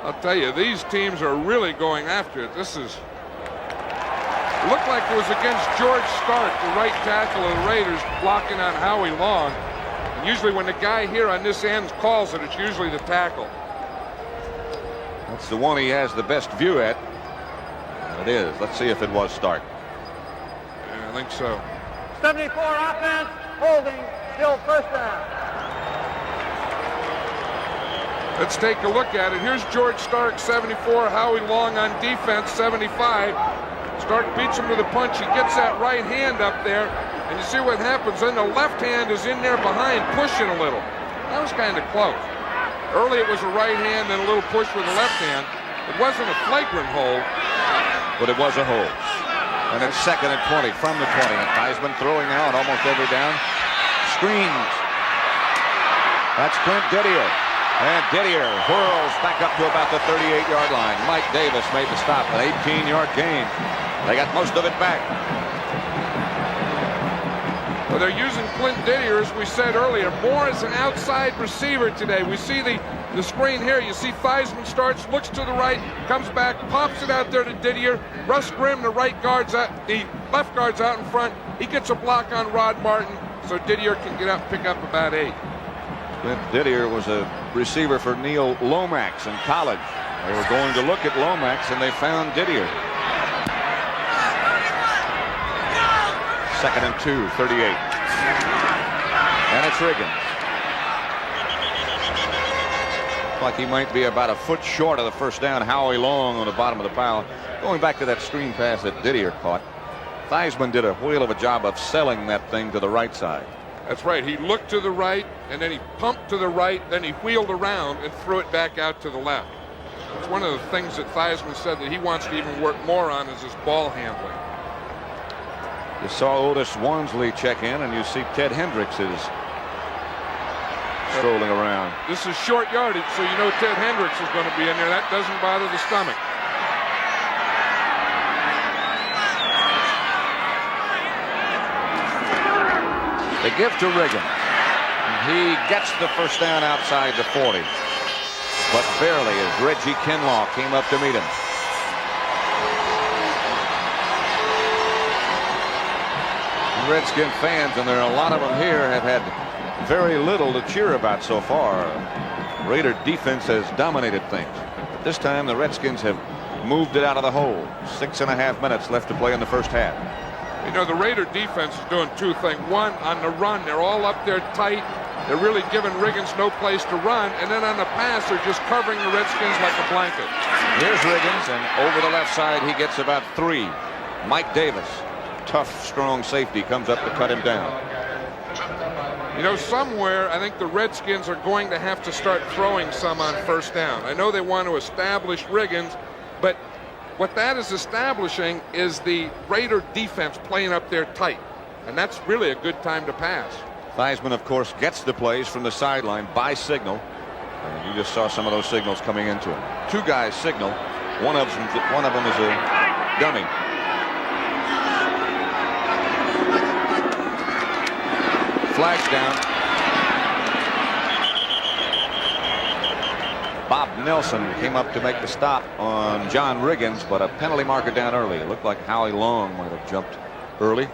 I'll tell you, these teams are really going after it. This is... It looked like it was against George Stark, the right tackle of the Raiders, blocking on Howie Long. And usually when the guy here on this end calls it, it's usually the tackle. That's the one he has the best view at. It is. Let's see if it was Stark. Yeah, I think so. 74 offense, holding, still first down. Let's take a look at it. Here's George Stark, 74. Howie Long on defense, 75. Stark beats him with a punch. He gets that right hand up there. And you see what happens. Then the left hand is in there behind, pushing a little. That was kind of close. Early it was a right hand, then a little push with the left hand. It wasn't a flagrant hold, but it was a hold. And it's 2nd and 20 from the 20. And Theismann throwing out almost every down. Screens. That's Clint Didier. And Didier whirls back up to about the 38-yard line. Mike Davis made the stop, an 18-yard gain. They got most of it back. Well, they're using Clint Didier, as we said earlier, more as an outside receiver today. We see the screen here. You see Theismann starts, looks to the right, comes back, pops it out there to Didier. Russ Grimm, the right guard's out, the left guard's out in front. He gets a block on Rod Martin, so Didier can get up and pick up about 8. Clint Didier was a receiver for Neil Lomax in college. They were going to look at Lomax, and they found Didier. 2nd and 2, 38. And it's Riggins. Like he might be about a foot short of the first down. Howie Long on the bottom of the pile. Going back to that screen pass that Didier caught. Theismann did a whale of a job of selling that thing to the right side. That's right. He looked to the right, and then he pumped to the right, then he wheeled around and threw it back out to the left. It's one of the things that Theismann said that he wants to even work more on is his ball handling. You saw Otis Wansley check in, and you see Ted Hendricks is strolling around. This is short yardage, so you know Ted Hendricks is going to be in there. That doesn't bother the stomach. They give to Riggins. He gets the first down outside the 40. But barely as Reggie Kinlaw came up to meet him. Redskin fans, and there are a lot of them here, have had very little to cheer about so far. Raider defense has dominated things. But this time the Redskins have moved it out of the hole. 6.5 minutes left to play in the first half. You know, the Raider defense is doing two things. One, on the run, they're all up there tight. They're really giving Riggins no place to run. And then on the pass, they're just covering the Redskins like a blanket. Here's Riggins, and over the left side, he gets about 3. Mike Davis, tough, strong safety, comes up to cut him down. You know, somewhere, I think the Redskins are going to have to start throwing some on first down. I know they want to establish Riggins, but what that is establishing is the Raider defense playing up there tight. And that's really a good time to pass. Theismann, of course, gets the plays from the sideline by signal. And you just saw some of those signals coming into him. 2 guys signal. One of them is a dummy. Flags down. Bob Nelson came up to make the stop on John Riggins, but a penalty marker down early. It looked like Howie Long might have jumped early.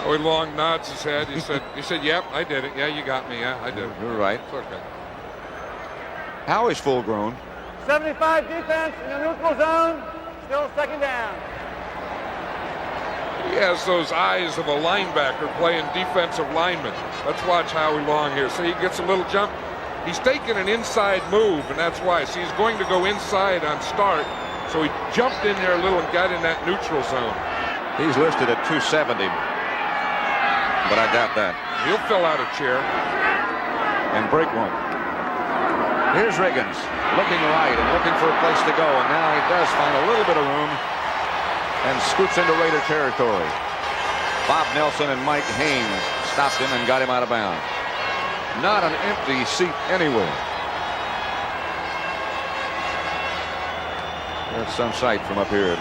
Howie Long nods his head. He said, yep, I did it. Yeah, you got me. Yeah, I did it. You're right. It's okay. Howie's full grown. 75 defense in the neutral zone. Still 2nd down. He has those eyes of a linebacker playing defensive lineman. Let's watch Howie Long here. See, he gets a little jump. He's taking an inside move, and that's why. See, he's going to go inside on start. So he jumped in there a little and got in that neutral zone. He's listed at 270, but I doubt that. He'll fill out a chair. And break one. Here's Riggins looking right and looking for a place to go, and now he does find a little bit of room and scoots into Raider territory. Bob Nelson and Mike Haynes stopped him and got him out of bounds. Not an empty seat anywhere. That's some sight from up here.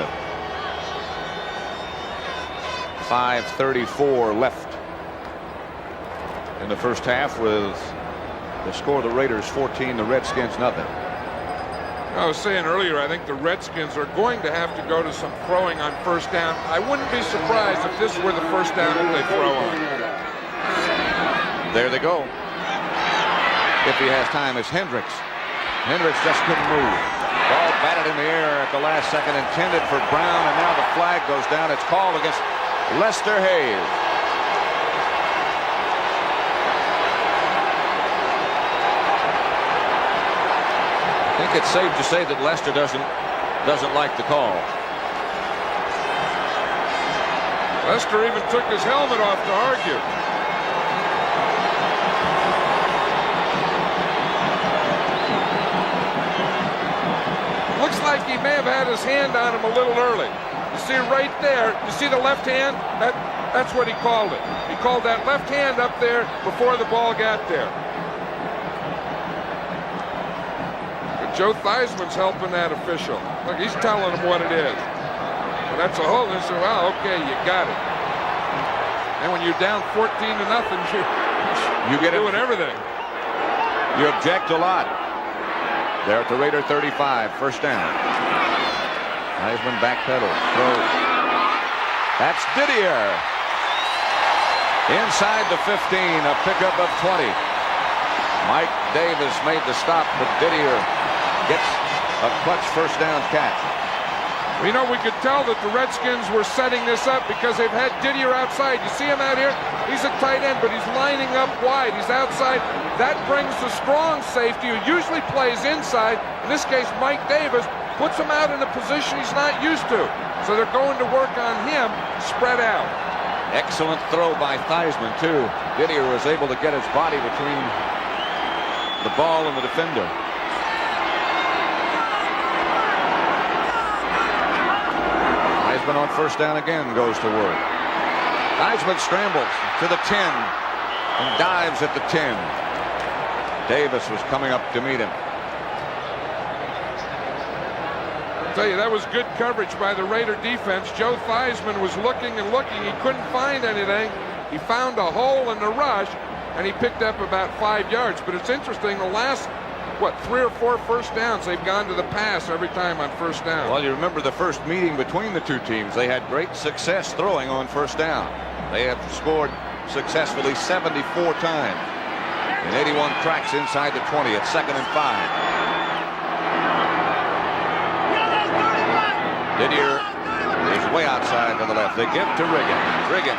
5:34 left in the first half, with the score of the Raiders 14, the Redskins nothing. I was saying earlier, I think the Redskins are going to have to go to some throwing on first down. I wouldn't be surprised if this were the first down that they throw on. There they go. If he has time, it's Hendricks. Hendricks just couldn't move. Ball batted in the air at the last second, intended for Brown, and now the flag goes down. It's called against Lester Hayes. I think it's safe to say that Lester doesn't like the call. Lester even took his helmet off to argue. Looks like he may have had his hand on him a little early. You see right there, you see the left hand? That's what he called it. He called that left hand up there before the ball got there. But Joe Theismann's helping that official. Look, he's telling him what it is. Well, that's a hold. They say, well, okay, you got it. And when you're down 14-0, you're doing everything. You object a lot. They're at the Raider 35, first down. Theismann backpedals, throws. That's Didier. Inside the 15, a pickup of 20. Mike Davis made the stop, but Didier gets a clutch first down catch. You know, we could tell that the Redskins were setting this up because they've had Didier outside. You see him out here? He's a tight end, but he's lining up wide. He's outside. That brings the strong safety who usually plays inside. In this case, Mike Davis puts him out in a position he's not used to. So they're going to work on him spread out. Excellent throw by Theismann, too. Didier was able to get his body between the ball and the defender. Theismann on first down again goes to work. Theismann scrambles to the 10 and dives at the 10. Davis was coming up to meet him. I'll tell you, that was good coverage by the Raider defense. Joe Theismann was looking and looking. He couldn't find anything. He found a hole in the rush, and he picked up about 5 yards. But it's interesting, the last, 3 or 4 first downs, they've gone to the pass every time on first down. Well, you remember the first meeting between the two teams. They had great success throwing on first down. They have scored successfully 74 times. And 81 cracks inside the 20 at 2nd and 5. Didier is way outside to the left. They give to Riggins. Riggins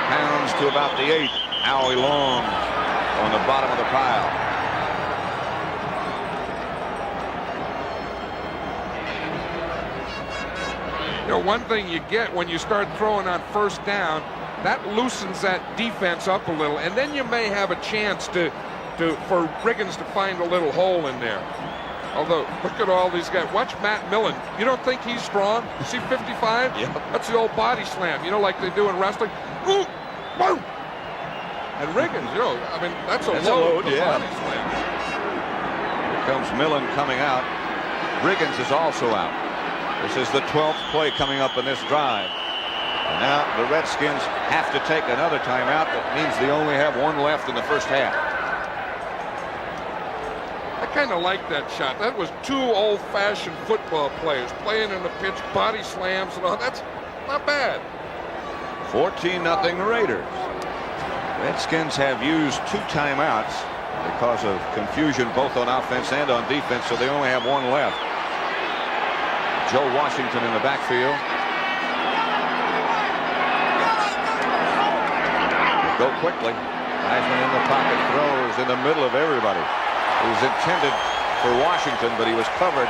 pounds to about the 8. Howie Long on the bottom of the pile. You know, one thing you get when you start throwing on first down, that loosens that defense up a little, and then you may have a chance for Riggins to find a little hole in there. Although, look at all these guys. Watch Matt Millen. You don't think he's strong? You see 55? Yeah. That's the old body slam, you know, like they do in wrestling. Ooh, boom! And Riggins, you know, I mean, that's a load, yeah. Body slam. Here comes Millen coming out. Riggins is also out. This is the 12th play coming up in this drive. And now the Redskins have to take another timeout. That means they only have one left in the first half. I kind of like that shot. That was 2 old-fashioned football players playing in the pitch, body slams and all. That's not bad. 14-0 Raiders. Redskins have used 2 timeouts because of confusion both on offense and on defense, so they only have one left. Joe Washington in the backfield. They go quickly. Theismann in the pocket, throws in the middle of everybody. It was intended for Washington, but he was covered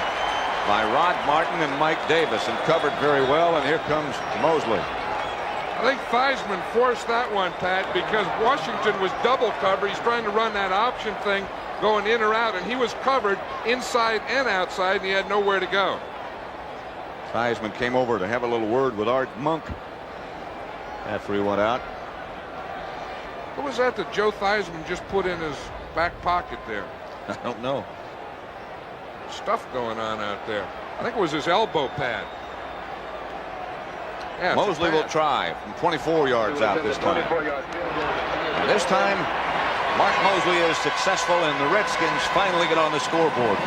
by Rod Martin and Mike Davis, and covered very well. And here comes Mosley. I think Theismann forced that one, Pat, because Washington was double covered. He's trying to run that option thing going in or out, and he was covered inside and outside, and he had nowhere to go. Theismann came over to have a little word with Art Monk after he went out. What was that Joe Theismann just put in his back pocket there? I don't know. Stuff going on out there. I think it was his elbow pad. Yeah, Mosley will try from 24 yards out this time. And this time, Mark Mosley is successful, and the Redskins finally get on the scoreboard.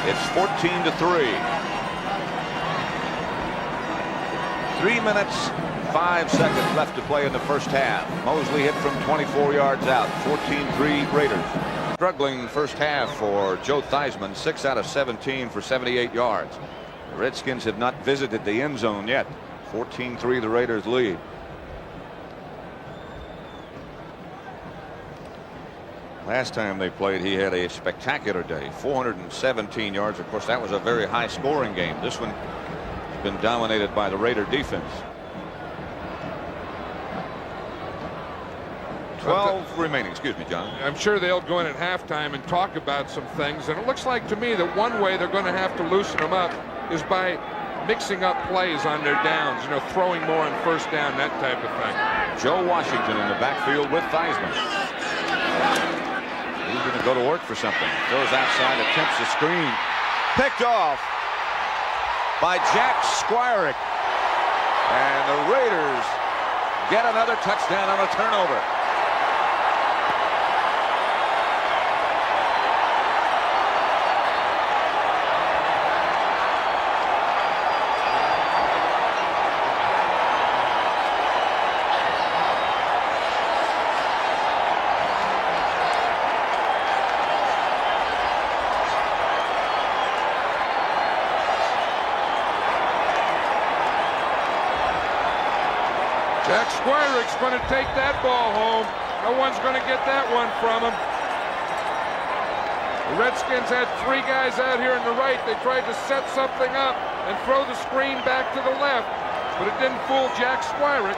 It's 14-3. 3 minutes, 5 seconds left to play in the first half. Mosley hit from 24 yards out. 14-3 Raiders. Struggling first half for Joe Theismann. 6 out of 17 for 78 yards. The Redskins have not visited the end zone yet. 14-3 the Raiders lead. Last time they played, he had a spectacular day. 417 yards. Of course, that was a very high scoring game. This one has been dominated by the Raider defense. 12 remaining. Excuse me, John. I'm sure they'll go in at halftime and talk about some things, and it looks like to me that one way they're going to have to loosen them up is by mixing up plays on their downs, throwing more on first down, that type of thing. Joe Washington in the backfield with Theismann. He's going to go to work for something. Throws outside, attempts a screen. Picked off by Jack Squirick. And the Raiders get another touchdown on a turnover. Jack Squirick's going to take that ball home. No one's going to get that one from him. The Redskins had three guys out here on the right. They tried to set something up and throw the screen back to the left, but it didn't fool Jack Squirick.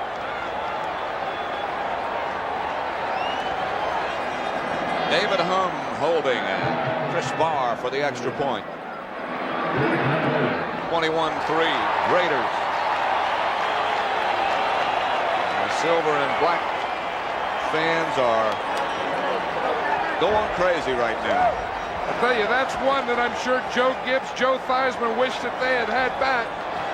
David Hum holding and Chris Barr for the extra point. 21-3 Raiders. Silver and black fans are going crazy right now. I tell you, that's one that I'm sure Joe Gibbs, Joe Theismann wished that they had back.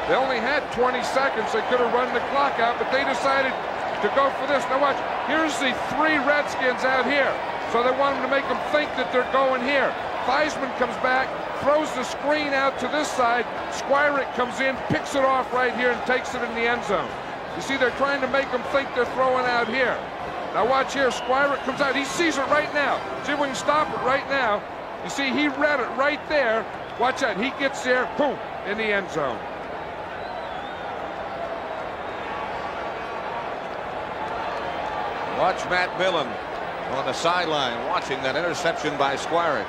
They only had 20 seconds. They could have run the clock out, but they decided to go for this. Now watch, here's the three Redskins out here. So they want them to make them think that they're going here. Theismann comes back, throws the screen out to this side. Squirick comes in, picks it off right here and takes it in the end zone. You see, they're trying to make them think they're throwing out here. Now watch here, Squirick comes out. He sees it right now. See if we can stop it right now. You see, he read it right there. Watch out, he gets there, boom, in the end zone. Watch Matt Millen on the sideline watching that interception by Squirick.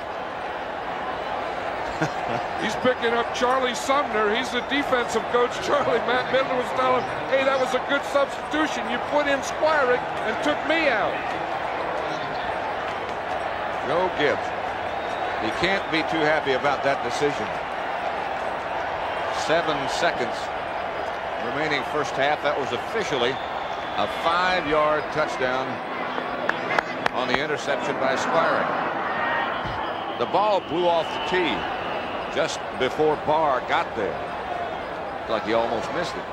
He's picking up Charlie Sumner. He's the defensive coach. Charlie, Matt Millen was telling him, hey, that was a good substitution. You put in Squirick and took me out. Joe Gibbs. He can't be too happy about that decision. 7 seconds remaining first half. That was officially a 5-yard touchdown on the interception by Squirick. The ball blew off the tee just before Barr got there. Looked like he almost missed it.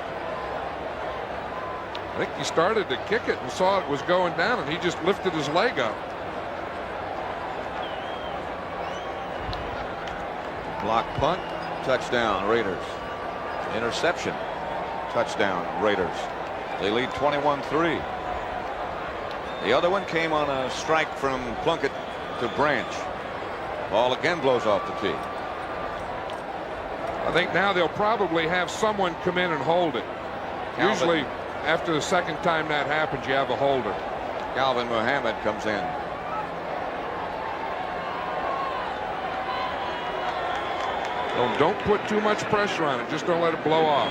I think he started to kick it and saw it was going down, and he just lifted his leg up. Block punt, touchdown Raiders. Interception, touchdown Raiders. They lead 21-3. The other one came on a strike from Plunkett to Branch. Ball again blows off the tee. I think now they'll probably have someone come in and hold it. Calvin. Usually after the second time that happens, you have a holder. Calvin Muhammad comes in. Don't put too much pressure on it. Just don't let it blow off.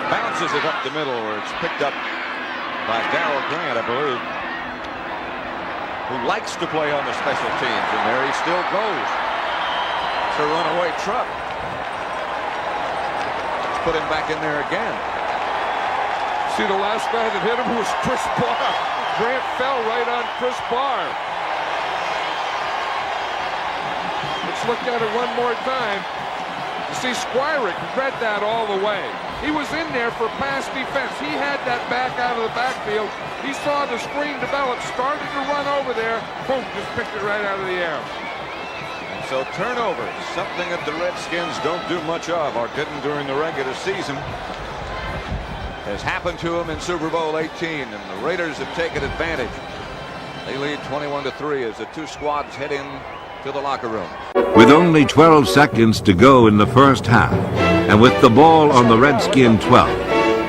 Bounces it up the middle where it's picked up by Darryl Grant, I believe, who likes to play on the special teams, and there he still goes. It's a runaway truck. Let's put him back in there again. See, the last guy that hit him was Chris Barr. Grant fell right on Chris Barr. Let's look at it one more time. You see, Squirick read that all the way. He was in there for pass defense. He had that back out of the backfield. He saw the screen develop, started to run over there, boom, just picked it right out of the air. And so turnovers, something that the Redskins don't do much of or didn't during the regular season, has happened to them in Super Bowl 18, and the Raiders have taken advantage. They lead 21-3 as the two squads head in to the locker room. With only 12 seconds to go in the first half, and with the ball on the Redskin 12,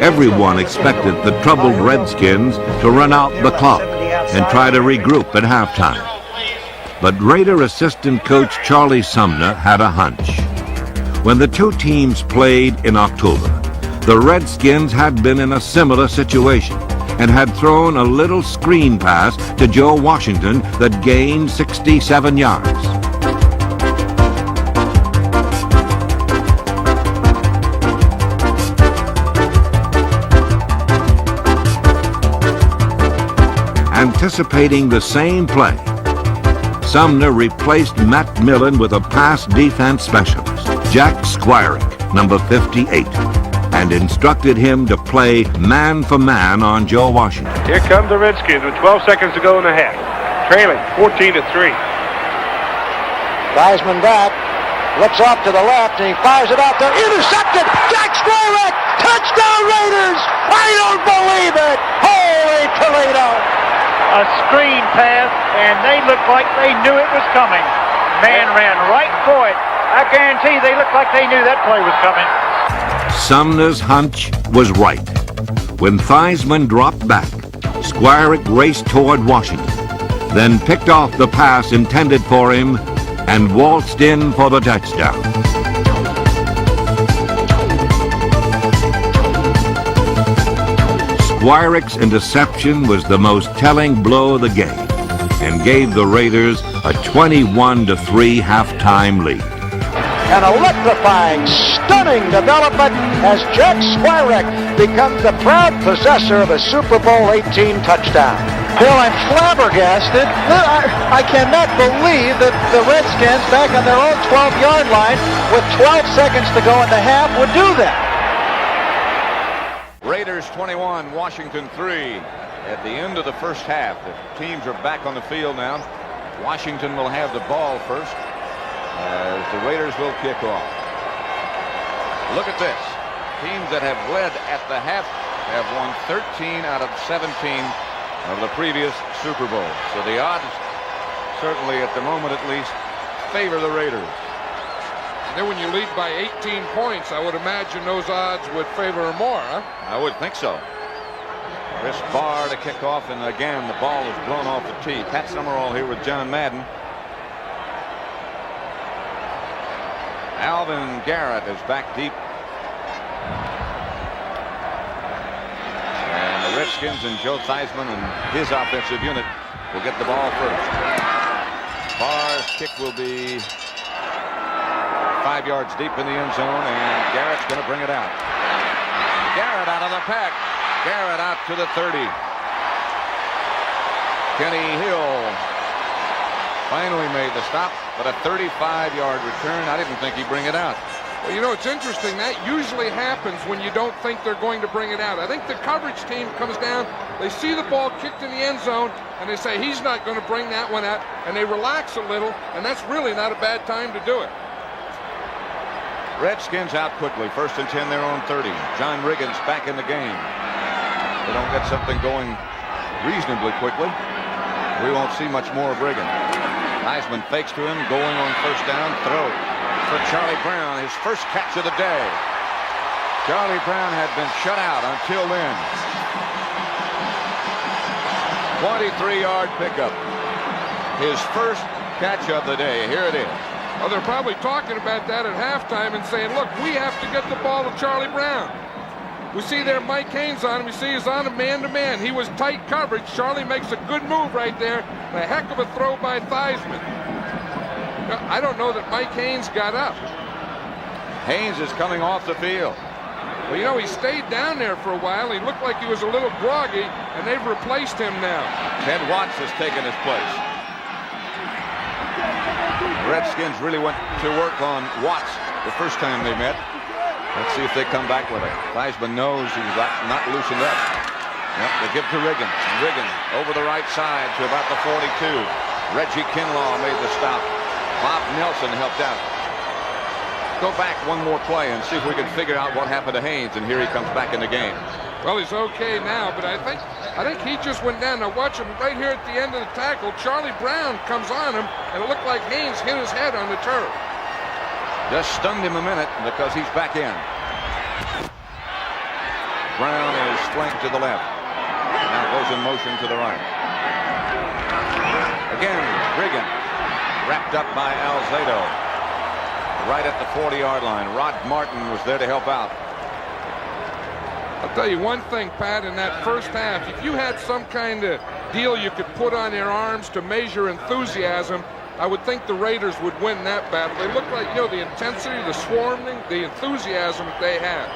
everyone expected the troubled Redskins to run out the clock and try to regroup at halftime. But Raider assistant coach Charlie Sumner had a hunch. When the two teams played in October, the Redskins had been in a similar situation and had thrown a little screen pass to Joe Washington that gained 67 yards. Anticipating the same play, Sumner replaced Matt Millen with a pass defense specialist, Jack Squirick, number 58, and instructed him to play man for man on Joe Washington. Here come the Redskins with 12 seconds to go in the half, trailing 14-3. Theismann back, looks off to the left, and he fires it out there. Intercepted! Jack Squirick! Touchdown Raiders! I don't believe it! Holy Toledo! A screen pass, and they looked like they knew it was coming. Man ran right for it. I guarantee they looked like they knew that play was coming. Sumner's hunch was right. When Theismann dropped back, Squirick raced toward Washington, then picked off the pass intended for him and waltzed in for the touchdown. Squirick's interception was the most telling blow of the game and gave the Raiders a 21-3 halftime lead. An electrifying, stunning development as Jack Squirick becomes the proud possessor of a Super Bowl 18 touchdown. Bill, I'm flabbergasted. I cannot believe that the Redskins, back on their own 12-yard line, with 12 seconds to go in the half, would do that. Raiders 21, Washington 3. At the end of the first half, the teams are back on the field now. Washington will have the ball first as the Raiders will kick off. Look at this. Teams that have led at the half have won 13 out of 17 of the previous Super Bowls. So the odds, certainly at the moment at least, favor the Raiders. And then when you lead by 18 points, I would imagine those odds would favor her more, huh? I would think so. Chris Barr to kick off, and again, the ball is blown off the tee. Pat Summerall here with John Madden. Alvin Garrett is back deep. And the Redskins and Joe Theismann and his offensive unit will get the ball first. Barr's kick will be 5 yards deep in the end zone, and Garrett's going to bring it out. Garrett out of the pack. Garrett out to the 30. Kenny Hill finally made the stop, but a 35-yard return. I didn't think he'd bring it out. Well, you know, it's interesting. That usually happens when you don't think they're going to bring it out. I think the coverage team comes down, they see the ball kicked in the end zone, and they say he's not going to bring that one out, and they relax a little, and that's really not a bad time to do it. Redskins out quickly. 1st and 10, their own 30. John Riggins back in the game. They don't get something going reasonably quickly, we won't see much more of Riggins. Theismann fakes to him, going on 1st down, throw for Charlie Brown, his first catch of the day. Charlie Brown had been shut out until then. 23-yard pickup. His first catch of the day. Here it is. Well, they're probably talking about that at halftime and saying, look, we have to get the ball to Charlie Brown. We see there Mike Haynes on him. We see he's on him man-to-man. He was tight coverage. Charlie makes a good move right there. A heck of a throw by Theismann. I don't know that Mike Haynes got up. Haynes is coming off the field. Well, you know, he stayed down there for a while. He looked like he was a little groggy, and they've replaced him now. Ted Watts has taken his place. The Redskins really went to work on Watts the first time they met. Let's see if they come back with it. Theismann knows he's not loosened up. Yep, they give to Riggins. Riggins over the right side to about the 42. Reggie Kinlaw made the stop. Bob Nelson helped out. Go back one more play and see if we can figure out what happened to Haynes, and here he comes back in the game. Well, he's okay now, but I think he just went down. Now watch him right here at the end of the tackle. Charlie Brown comes on him, and it looked like Haynes hit his head on the turf. Just stunned him a minute because he's back in. Brown is flanked to the left. Now goes in motion to the right. Again, Riggins wrapped up by Alzado. Right at the 40-yard line. Rod Martin was there to help out. I'll tell you one thing, Pat, in that first half, if you had some kind of deal you could put on their arms to measure enthusiasm, I would think the Raiders would win that battle. They look like, you know, the intensity, the swarming, the enthusiasm that they have.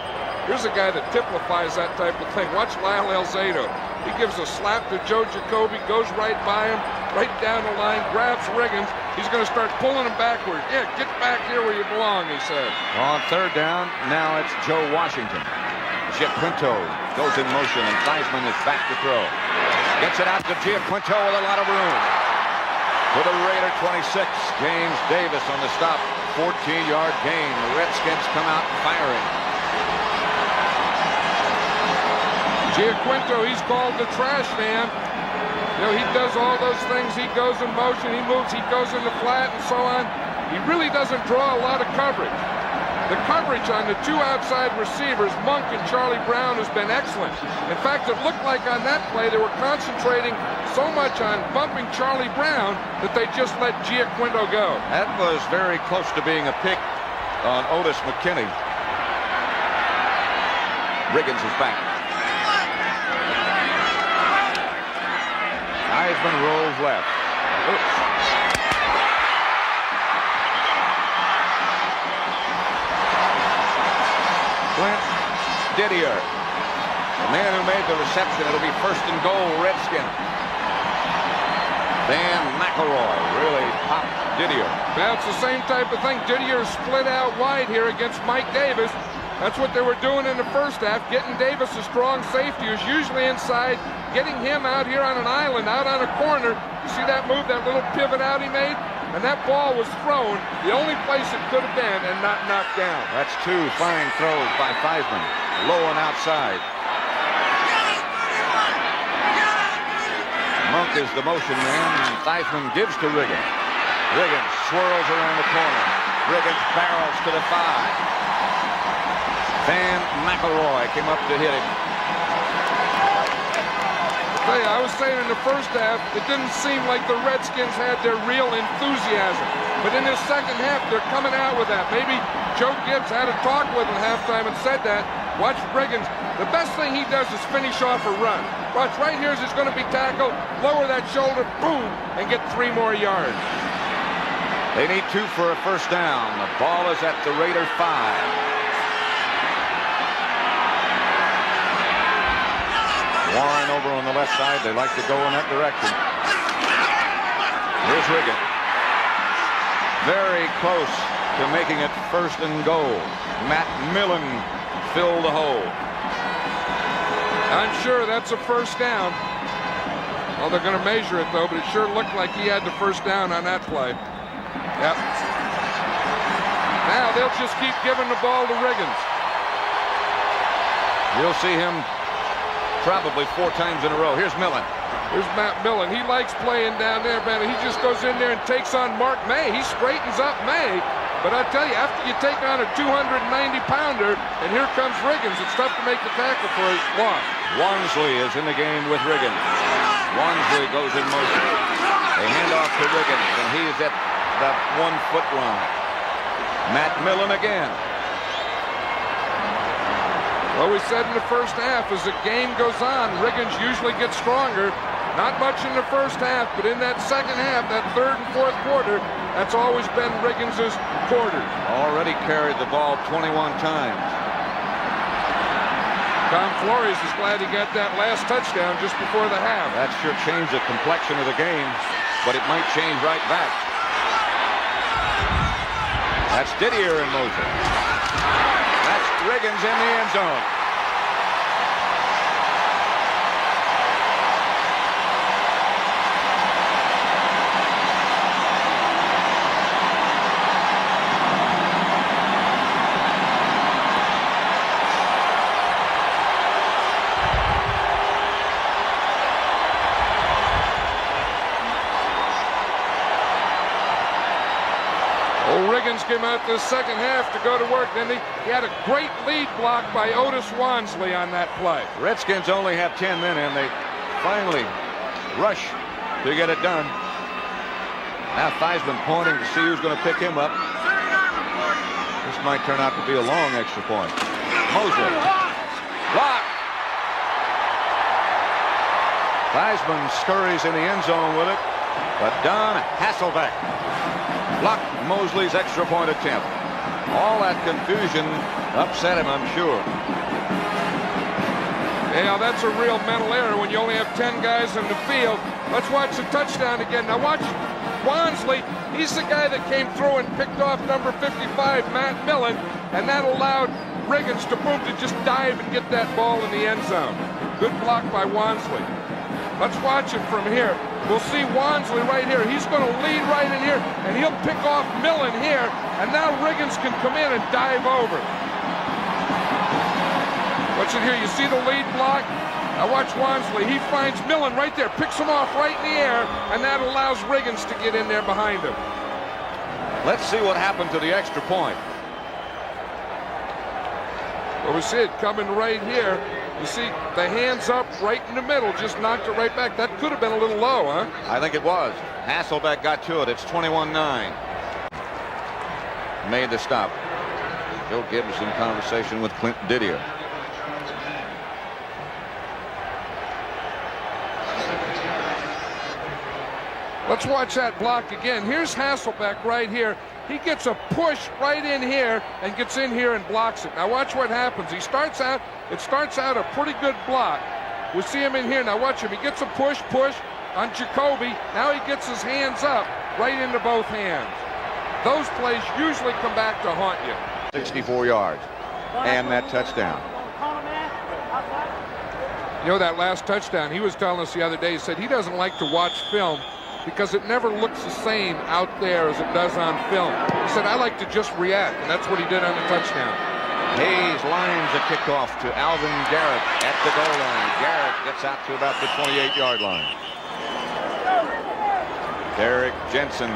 Here's a guy that typifies that type of thing. Watch Lyle Alzado. He gives a slap to Joe Jacoby, goes right by him, right down the line, grabs Riggins. He's going to start pulling him backward. Yeah, get back here where you belong, he said. On third down, now it's Joe Washington. Giaquinto goes in motion, and Theismann is back to throw. Gets it out to Giaquinto with a lot of room. For the Raider 26, James Davis on the stop. 14-yard gain. The Redskins come out firing. Giaquinto, he's called the trash man. You know, he does all those things. He goes in motion, he moves, he goes in the flat and so on. He really doesn't draw a lot of coverage. The coverage on the two outside receivers, Monk and Charlie Brown, has been excellent. In fact, it looked like on that play they were concentrating so much on bumping Charlie Brown that they just let Giaquinto go. That was very close to being a pick on Otis McKinney. Riggins is back. Theismann rolls left. Oops. Clint Didier, the man who made the reception. It'll be first and goal, Redskins. Dan McElroy really popped Didier. That's the same type of thing. Didier split out wide here against Mike Davis. That's what they were doing in the first half, getting Davis a strong safety who's usually inside, getting him out here on an island, out on a corner. You see that move, that little pivot out he made? And that ball was thrown the only place it could have been and not knocked down. That's two fine throws by Theismann. Low and outside. Monk is the motion man, and Theismann gives to Riggins. Riggins swirls around the corner. Riggins barrels to the 5. Van McElroy came up to hit him. I was saying in the first half, it didn't seem like the Redskins had their real enthusiasm. But in this second half, they're coming out with that. Maybe Joe Gibbs had a talk with him at halftime and said that. Watch Riggins. The best thing he does is finish off a run. Watch, right here as he's going to be tackled. Lower that shoulder, boom, and get 3 more yards. They need 2 for a first down. The ball is at the Raider 5. Warren over on the left side. They like to go in that direction. Here's Riggins. Very close to making it first and goal. Matt Millen filled the hole. I'm sure that's a first down. Well, they're going to measure it, though, but it sure looked like he had the first down on that play. Yep. Now they'll just keep giving the ball to Riggins. You'll see him probably 4 times in a row. Here's Millen. Here's Matt Millen. He likes playing down there, man. He just goes in there and takes on Mark May. He straightens up May. But I tell you, after you take on a 290-pounder, and here comes Riggins, it's tough to make the tackle for his loss. Wansley is in the game with Riggins. Wansley goes in motion. They hand off to Riggins, and he is at the 1-foot line. Matt Millen again. Well, we said in the first half, as the game goes on, Riggins usually gets stronger. Not much in the first half, but in that second half, that third and fourth quarter, that's always been Riggins' quarter. Already carried the ball 21 times. Tom Flores is glad he got that last touchdown just before the half. That sure changed the complexion of the game, but it might change right back. That's Didier in motion. That's Riggins in the end zone. Riggins came out the second half to go to work, didn't he? He had a great lead block by Otis Wansley on that play. Redskins only have 10 men, and they finally rush to get it done. Now Theismann pointing to see who's going to pick him up. This might turn out to be a long extra point. Mosley. Block. Theismann scurries in the end zone with it, but Don Hasselbeck blocked Mosley's extra point attempt. All that confusion upset him, I'm sure. Yeah, that's a real mental error when you only have 10 guys in the field. Let's watch the touchdown again. Now watch Wansley. He's the guy that came through and picked off number 55, Matt Millen, and that allowed Riggins to just dive and get that ball in the end zone. Good block by Wansley. Let's watch it from here. We'll see Wansley right here. He's going to lead right in here, and he'll pick off Millen here, and now Riggins can come in and dive over. Watch it here. You see the lead block? Now watch Wansley. He finds Millen right there, picks him off right in the air, and that allows Riggins to get in there behind him. Let's see what happened to the extra point. Well, we see it coming right here. You see the hands up right in the middle, just knocked it right back. That could have been a little low, huh? I think it was. Hasselbeck got to it. It's 21-9. Made the stop. Joe Gibbs in conversation with Clint Didier. Let's watch that block again. Here's Hasselbeck right here. He gets a push right in here and gets in here and blocks it. Now watch what happens. It starts out a pretty good block. We see him in here. Now watch him. He gets a push on Jacoby. Now he gets his hands up right into both hands. Those plays usually come back to haunt you. 64 yards and that touchdown. You know, that last touchdown, he was telling us the other day, he said he doesn't like to watch film because it never looks the same out there as it does on film. He said, I like to just react, and that's what he did on the touchdown. Hayes lines a kickoff to Alvin Garrett at the goal line. Garrett gets out to about the 28-yard line. Derek Jensen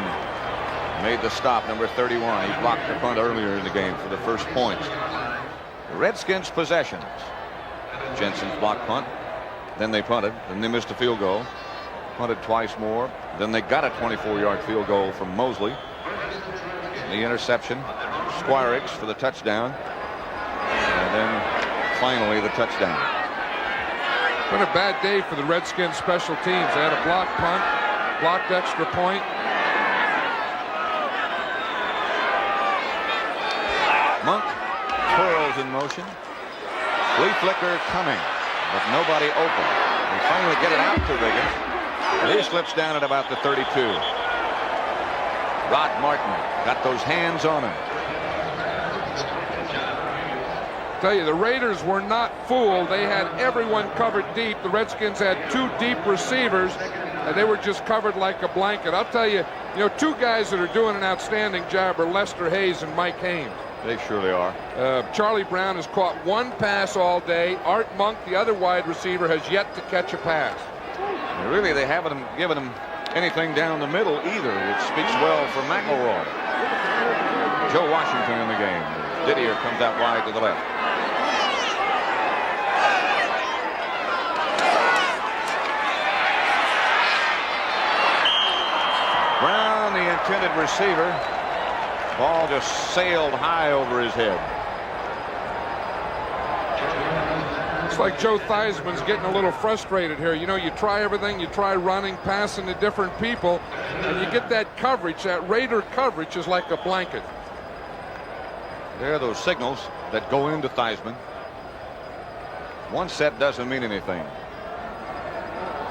made the stop, number 31. He blocked the punt earlier in the game for the first points. The Redskins possessions. Jensen's blocked punt. Then they punted. Then they missed a field goal. Punted twice more. Then they got a 24-yard field goal from Mosley. The interception. Squirix for the touchdown. And then finally the touchdown. Been a bad day for the Redskins special teams. They had a blocked punt, blocked extra point. Monk twirls in motion. Flea flicker coming, but nobody open. They finally get it out to Riggins. He slips down at about the 32. Rod Martin got those hands on him. Tell you, the Raiders were not fooled. They had everyone covered deep. The Redskins had two deep receivers, and they were just covered like a blanket. I'll tell you, two guys that are doing an outstanding job are Lester Hayes and Mike Haynes. They surely are. Charlie Brown has caught one pass all day. Art Monk, the other wide receiver, has yet to catch a pass. Really, they haven't given him anything down the middle either, which speaks well for McElroy. Joe Washington in the game. Didier comes out wide to the left. Brown, the intended receiver. Ball just sailed high over his head. It's like Joe Theismann's getting a little frustrated here. You try everything. You try running, passing to different people, and you get that coverage. That Raider coverage is like a blanket. There are those signals that go into Theismann. One set doesn't mean anything.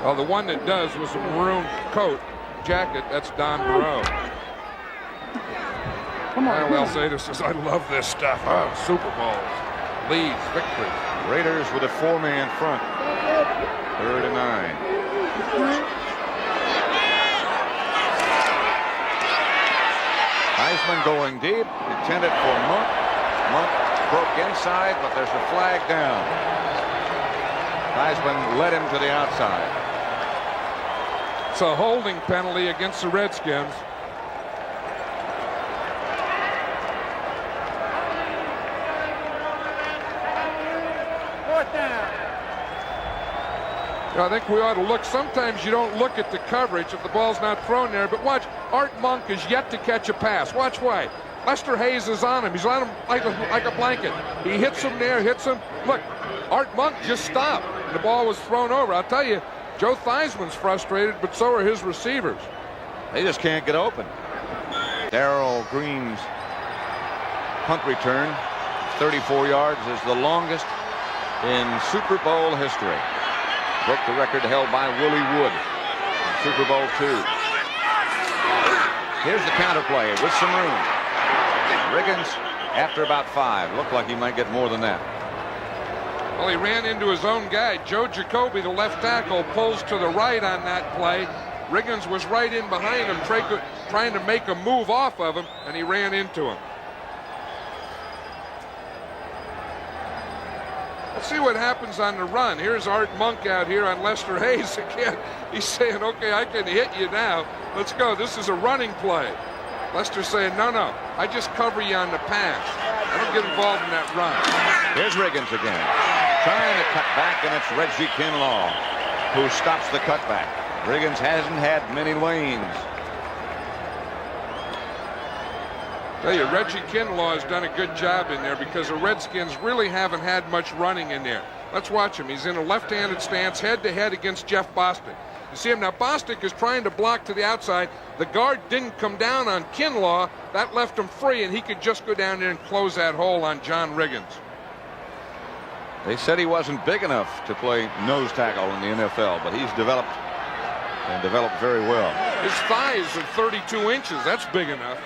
Well, the one that does was a maroon coat, jacket. That's Don Burrow. Well, Zeta says, I love this stuff. Oh, Super Bowls, leads, victory. Raiders with a four-man front. 3rd and 9. Theismann going deep, intended for Monk. Monk broke inside, but there's a flag down. Theismann led him to the outside. It's a holding penalty against the Redskins. I think we ought to look. Sometimes you don't look at the coverage if the ball's not thrown there, but watch, Art Monk is yet to catch a pass. Watch why. Lester Hayes is on him. He's on him like a blanket. He hits him there, hits him. Look, Art Monk just stopped. The ball was thrown over. I'll tell you, Joe Theismann's frustrated, but so are his receivers. They just can't get open. Darrell Green's punt return, 34 yards, is the longest in Super Bowl history. Broke the record held by Willie Wood in Super Bowl II. Here's the counterplay with some room. Riggins after about 5. Looked like he might get more than that. Well, he ran into his own guy. Joe Jacoby, the left tackle, pulls to the right on that play. Riggins was right in behind him, trying to make a move off of him, and he ran into him. Let's see what happens on the run. Here's Art Monk out here on Lester Hayes again. He's saying, okay, I can hit you now. Let's go. This is a running play. Lester's saying, no, I just cover you on the pass. I don't get involved in that run. Here's Riggins again, trying to cut back, and it's Reggie Kinlaw who stops the cutback. Riggins hasn't had many lanes. Tell you, Reggie Kinlaw has done a good job in there because the Redskins really haven't had much running in there. Let's watch him. He's in a left-handed stance, head-to-head against Jeff Bostic. You see him now. Bostic is trying to block to the outside. The guard didn't come down on Kinlaw. That left him free, and he could just go down there and close that hole on John Riggins. They said he wasn't big enough to play nose tackle in the NFL, but he's developed very well. His thighs are 32 inches. That's big enough.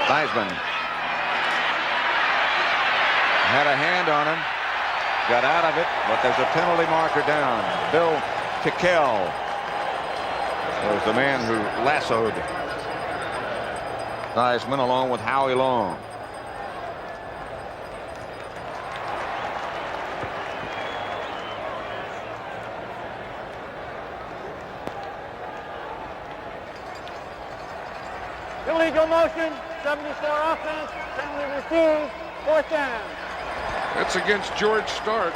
Theismann had a hand on him, got out of it, but there's a penalty marker down. Bill Tickell was the man who lassoed Theismann along with Howie Long. Illegal motion, 74 offense, penalty received, 4th down. That's against George Stark.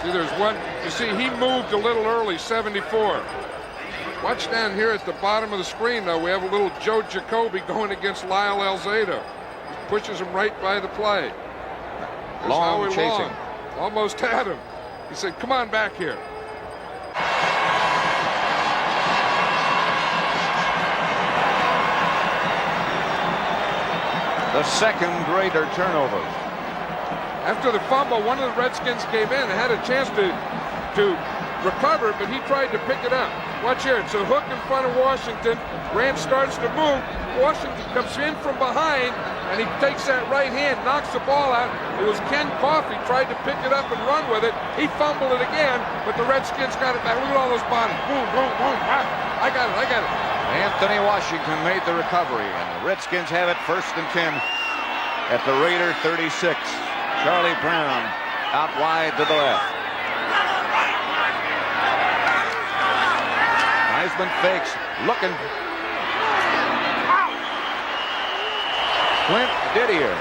See, there's one. You see, he moved a little early, 74. Watch down here at the bottom of the screen, though. We have a little Joe Jacoby going against Lyle Alzado. He pushes him right by the play. There's Long Howie chasing. Long. Almost had him. He said, come on back here. The second Raider turnover. After the fumble, one of the Redskins came in and had a chance to recover, but he tried to pick it up. Watch here. It's a hook in front of Washington. Grant starts to move. Washington comes in from behind, and he takes that right hand, knocks the ball out. It was Ken Coffey tried to pick it up and run with it. He fumbled it again, but the Redskins got it back. Look at all those bodies. Boom, boom, boom. I got it. Anthony Washington made the recovery, and the Redskins have it 1st and 10 at the Raider 36. Charlie Brown out wide to the left. Theismann fakes, looking. Clint Didier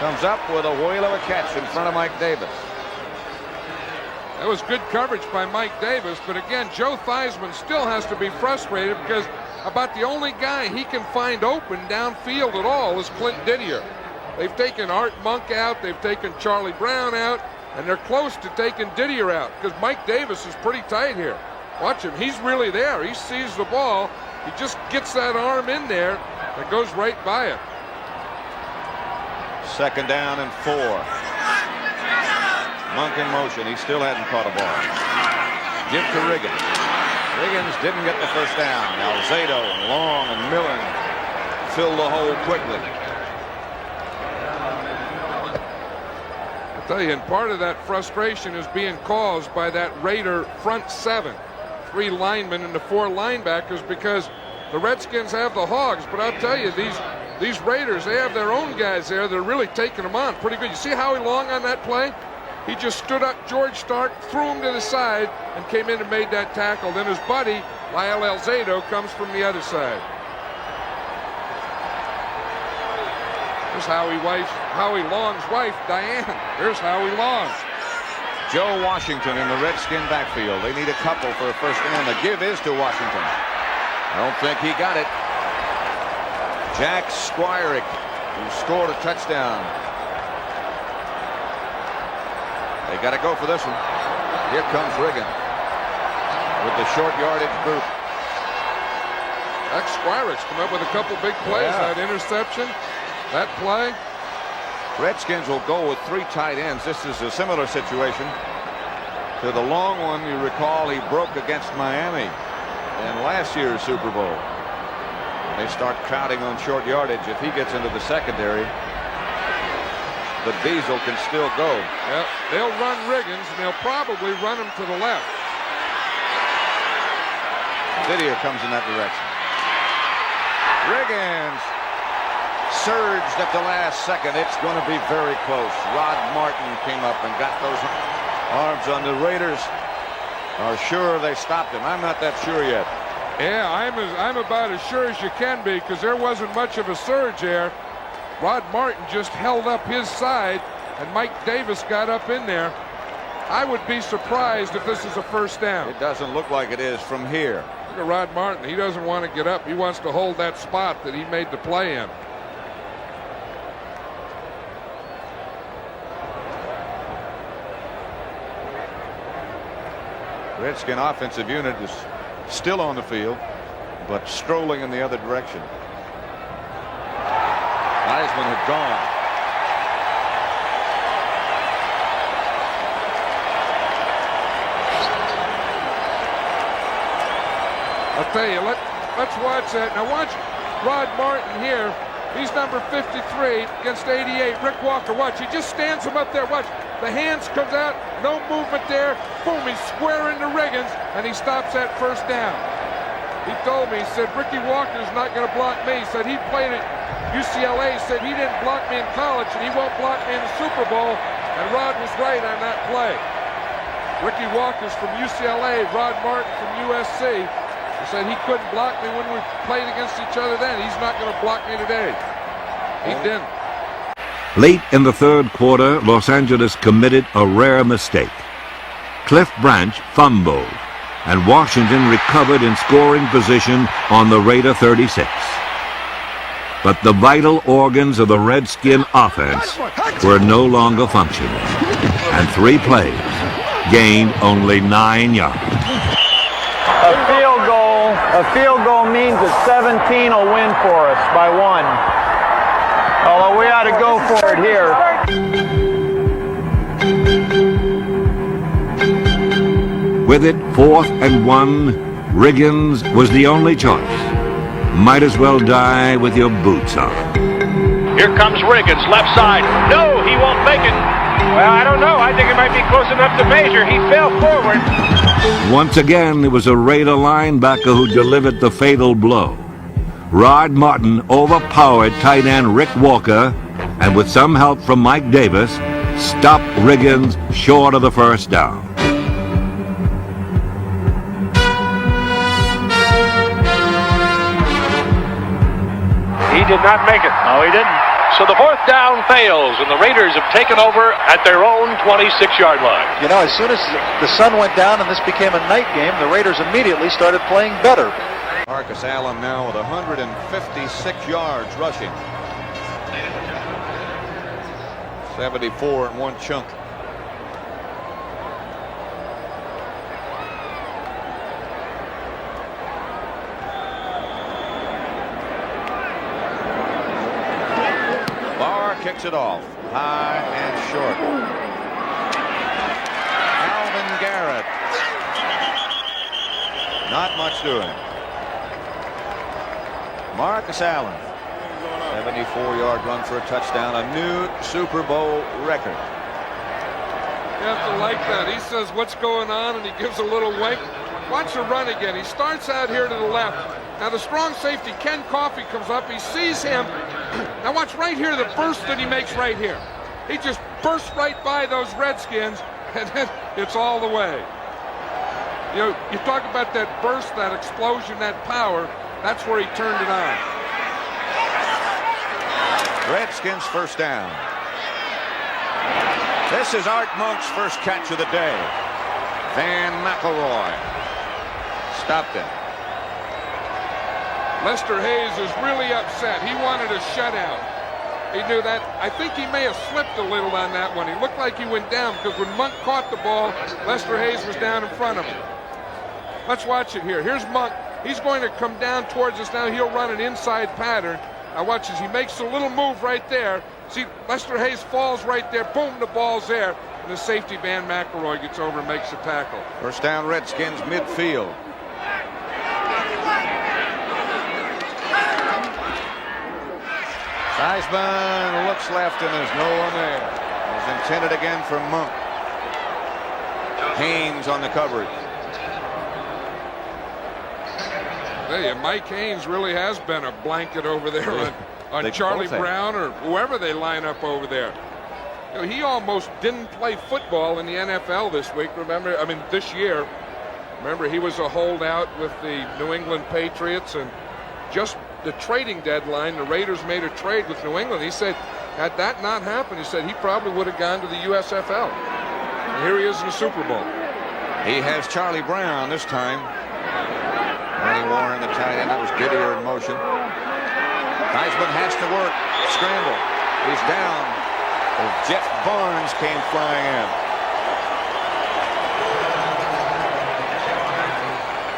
comes up with a whale of a catch in front of Mike Davis. That was good coverage by Mike Davis, but again, Joe Theismann still has to be frustrated because about the only guy he can find open downfield at all is Clint Didier. They've taken Art Monk out, they've taken Charlie Brown out, and they're close to taking Didier out because Mike Davis is pretty tight here. Watch him, he's really there. He sees the ball, he just gets that arm in there and goes right by it. 2nd down and 4. Monk in motion. He still hadn't caught a ball. Give to Riggins. Riggins didn't get the 1st down. Alzado and Long and Millen fill the hole quickly. I tell you, and part of that frustration is being caused by that Raider front 7. 3 linemen and the 4 linebackers because the Redskins have the hogs. But I'll tell you, these Raiders, they have their own guys there. They're really taking them on pretty good. You see Howie Long on that play? He just stood up George Stark, threw him to the side, and came in and made that tackle. Then his buddy, Lyle Alzado, comes from the other side. There's Howie Long's wife, Diane. There's Howie Long. Joe Washington in the Redskin backfield. They need a couple for a 1st down. The give is to Washington. I don't think he got it. Jack Squirek, who scored a touchdown. They got to go for this one. Here comes Riggins with the short yardage group. XVIII's come up with a couple big plays. Yeah. That interception, that play. Redskins will go with 3 tight ends. This is a similar situation to the long one you recall he broke against Miami in last year's Super Bowl. They start crowding on short yardage. If he gets into the secondary, the Diesel can still go. Yeah, they'll run Riggins, and they'll probably run him to the left. Didier comes in that direction. Riggins surged at the last second. It's going to be very close. Rod Martin came up and got those arms on the Raiders. Are sure they stopped him. I'm not that sure yet. Yeah, I'm about as sure as you can be, because there wasn't much of a surge there. Rod Martin just held up his side, and Mike Davis got up in there. I would be surprised if this is a first down. It doesn't look like it is from here. Look at Rod Martin. He doesn't want to get up. He wants to hold that spot that he made the play in. Redskin offensive unit is still on the field, but strolling in the other direction. Heisman had gone. I'll tell you, let's watch that. Now watch Rod Martin here. He's number 53 against 88. Rick Walker, watch. He just stands him up there. Watch. The hands comes out. No movement there. Boom, he's square into Riggins, and he stops that first down. He told me, he said, Ricky Walker's not going to block me. He said he played at UCLA. He said he didn't block me in college, and he won't block me in the Super Bowl. And Rod was right on that play. Ricky Walker's from UCLA. Rod Martin from USC. He said he couldn't block me when we played against each other then. He's not going to block me today. He didn't. Late in the third quarter, Los Angeles committed a rare mistake. Cliff Branch fumbled, and Washington recovered in scoring position on the Raider 36. But the vital organs of the Redskin offense were no longer functioning, and 3 plays gained only 9 yards. A field goal means that 17 will win for us by 1. Although we ought to go for it here. With it 4th and 1, Riggins was the only choice. Might as well die with your boots on. Here comes Riggins, left side. No, he won't make it. Well, I don't know. I think it might be close enough to measure. He fell forward. Once again, it was a Raider linebacker who delivered the fatal blow. Rod Martin overpowered tight end Rick Walker, and with some help from Mike Davis, stopped Riggins short of the first down. He did not make it. No, he didn't. So the 4th down fails, and the Raiders have taken over at their own 26-yard line. You know, as soon as the sun went down and this became a night game, the Raiders immediately started playing better. Marcus Allen now with 156 yards rushing. 74 in one chunk. Barr kicks it off high and short. Alvin Garrett. Not much doing. Marcus Allen, 74-yard run for a touchdown, a new Super Bowl record. You have to like that. He says, what's going on? And he gives a little wink. Watch the run again. He starts out here to the left. Now the strong safety, Ken Coffey, comes up. He sees him. Now watch right here, the burst that he makes right here. He just bursts right by those Redskins, and then it's all the way. You know, you talk about that burst, that explosion, that power. That's where he turned it on. Redskins first down. This is Art Monk's first catch of the day. Van McElroy stopped it. Lester Hayes is really upset. He wanted a shutout. He knew that. I think he may have slipped a little on that one. He looked like he went down because when Monk caught the ball, Lester Hayes was down in front of him. Let's watch it here. Here's Monk. He's going to come down towards us now. He'll run an inside pattern. Now watch as he makes a little move right there. See, Lester Hayes falls right there. Boom, the ball's there. And the safety, Van McElroy, gets over and makes the tackle. First down, Redskins midfield. Theismann looks left and there's no one there. It was intended again for Monk. Haynes on the coverage. Hey, and Mike Haynes really has been a blanket over there on Charlie Brown or whoever they line up over there. You know, he almost didn't play football in the NFL this week. Remember, I mean, this year. Remember, he was a holdout with the New England Patriots, and just the trading deadline, the Raiders made a trade with New England. He said, had that not happened, he said he probably would have gone to the USFL. And here he is in the Super Bowl. He has Charlie Brown this time. Ernie Warren, the tight end, that was Didier in motion. Theismann has to work. Scramble. He's down. Jeff Barnes came flying in.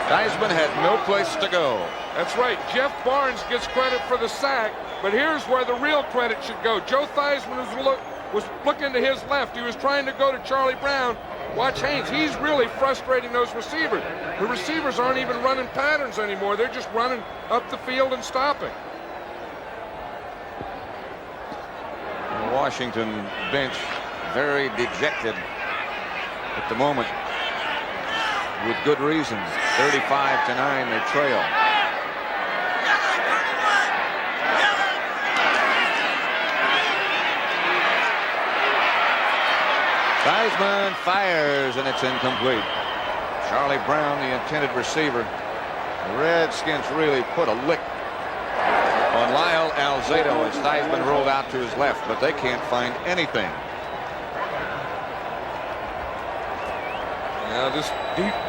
Theismann had no place to go. That's right. Jeff Barnes gets credit for the sack, but here's where the real credit should go. Joe Theismann was looking to his left. He was trying to go to Charlie Brown. Watch Haynes. He's really frustrating those receivers. The receivers aren't even running patterns anymore. They're just running up the field and stopping. The Washington bench very dejected at the moment, with good reason. 35-9, they trail. Theismann fires, and it's incomplete. Charlie Brown, the intended receiver. The Redskins really put a lick on Lyle Alzado as Theismann rolled out to his left, but they can't find anything. Now this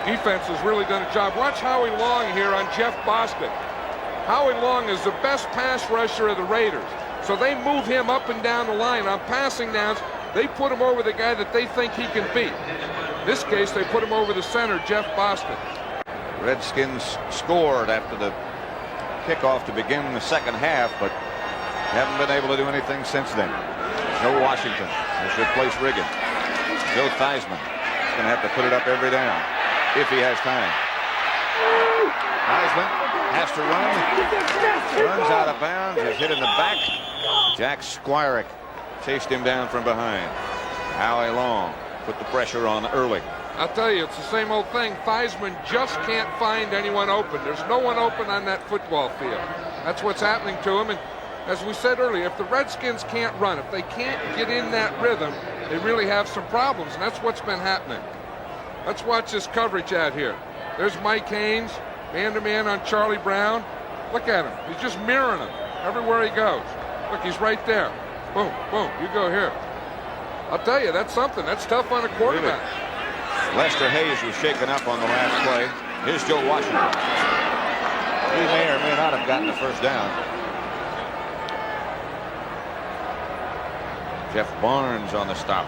defense has really done a job. Watch Howie Long here on Jeff Boston. Howie Long is the best pass rusher of the Raiders. So they move him up and down the line on passing downs. They put him over the guy that they think he can beat. In this case, they put him over the center, Jeff Boston. Redskins scored after the kickoff to begin the second half, but haven't been able to do anything since then. No Washington has replaced Riggin. Joe Theismann is going to have to put it up every down if he has time. Theismann has to run. Runs out of bounds. Is hit in the back. Jack Squirek chased him down from behind. Howie Long put the pressure on early. I'll tell you, it's the same old thing. Theismann just can't find anyone open. There's no one open on that football field. That's what's happening to him. And as we said earlier, if the Redskins can't run, if they can't get in that rhythm, they really have some problems. And that's what's been happening. Let's watch this coverage out here. There's Mike Haynes, man-to-man on Charlie Brown. Look at him. He's just mirroring him everywhere he goes. Look, he's right there. Boom, boom, you go here. I'll tell you, that's something. That's tough on a quarterback. Really? Lester Hayes was shaken up on the last play. Here's Joe Washington. He may or may not have gotten the first down. Jeff Barnes on the stop.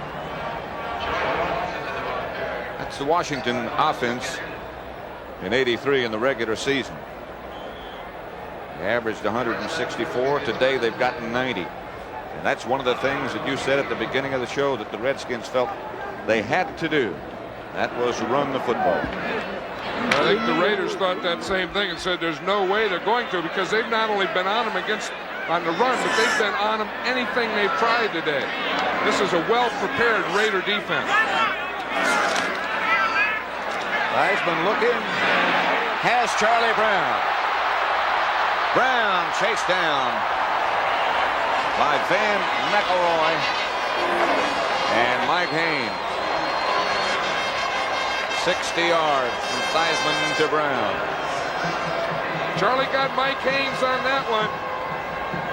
That's the Washington offense in '83 in the regular season. They averaged 164. Today they've gotten 90. And that's one of the things that you said at the beginning of the show that the Redskins felt they had to do. That was run the football. I think the Raiders thought that same thing and said there's no way they're going to, because they've not only been on them on the run, but they've been on them anything they've tried today. This is a well-prepared Raider defense. Theismann looking. Has Charlie Brown. Brown chased down by Van McElroy and Mike Haynes. 60 yards from Theismann to Brown. Charlie got Mike Haynes on that one.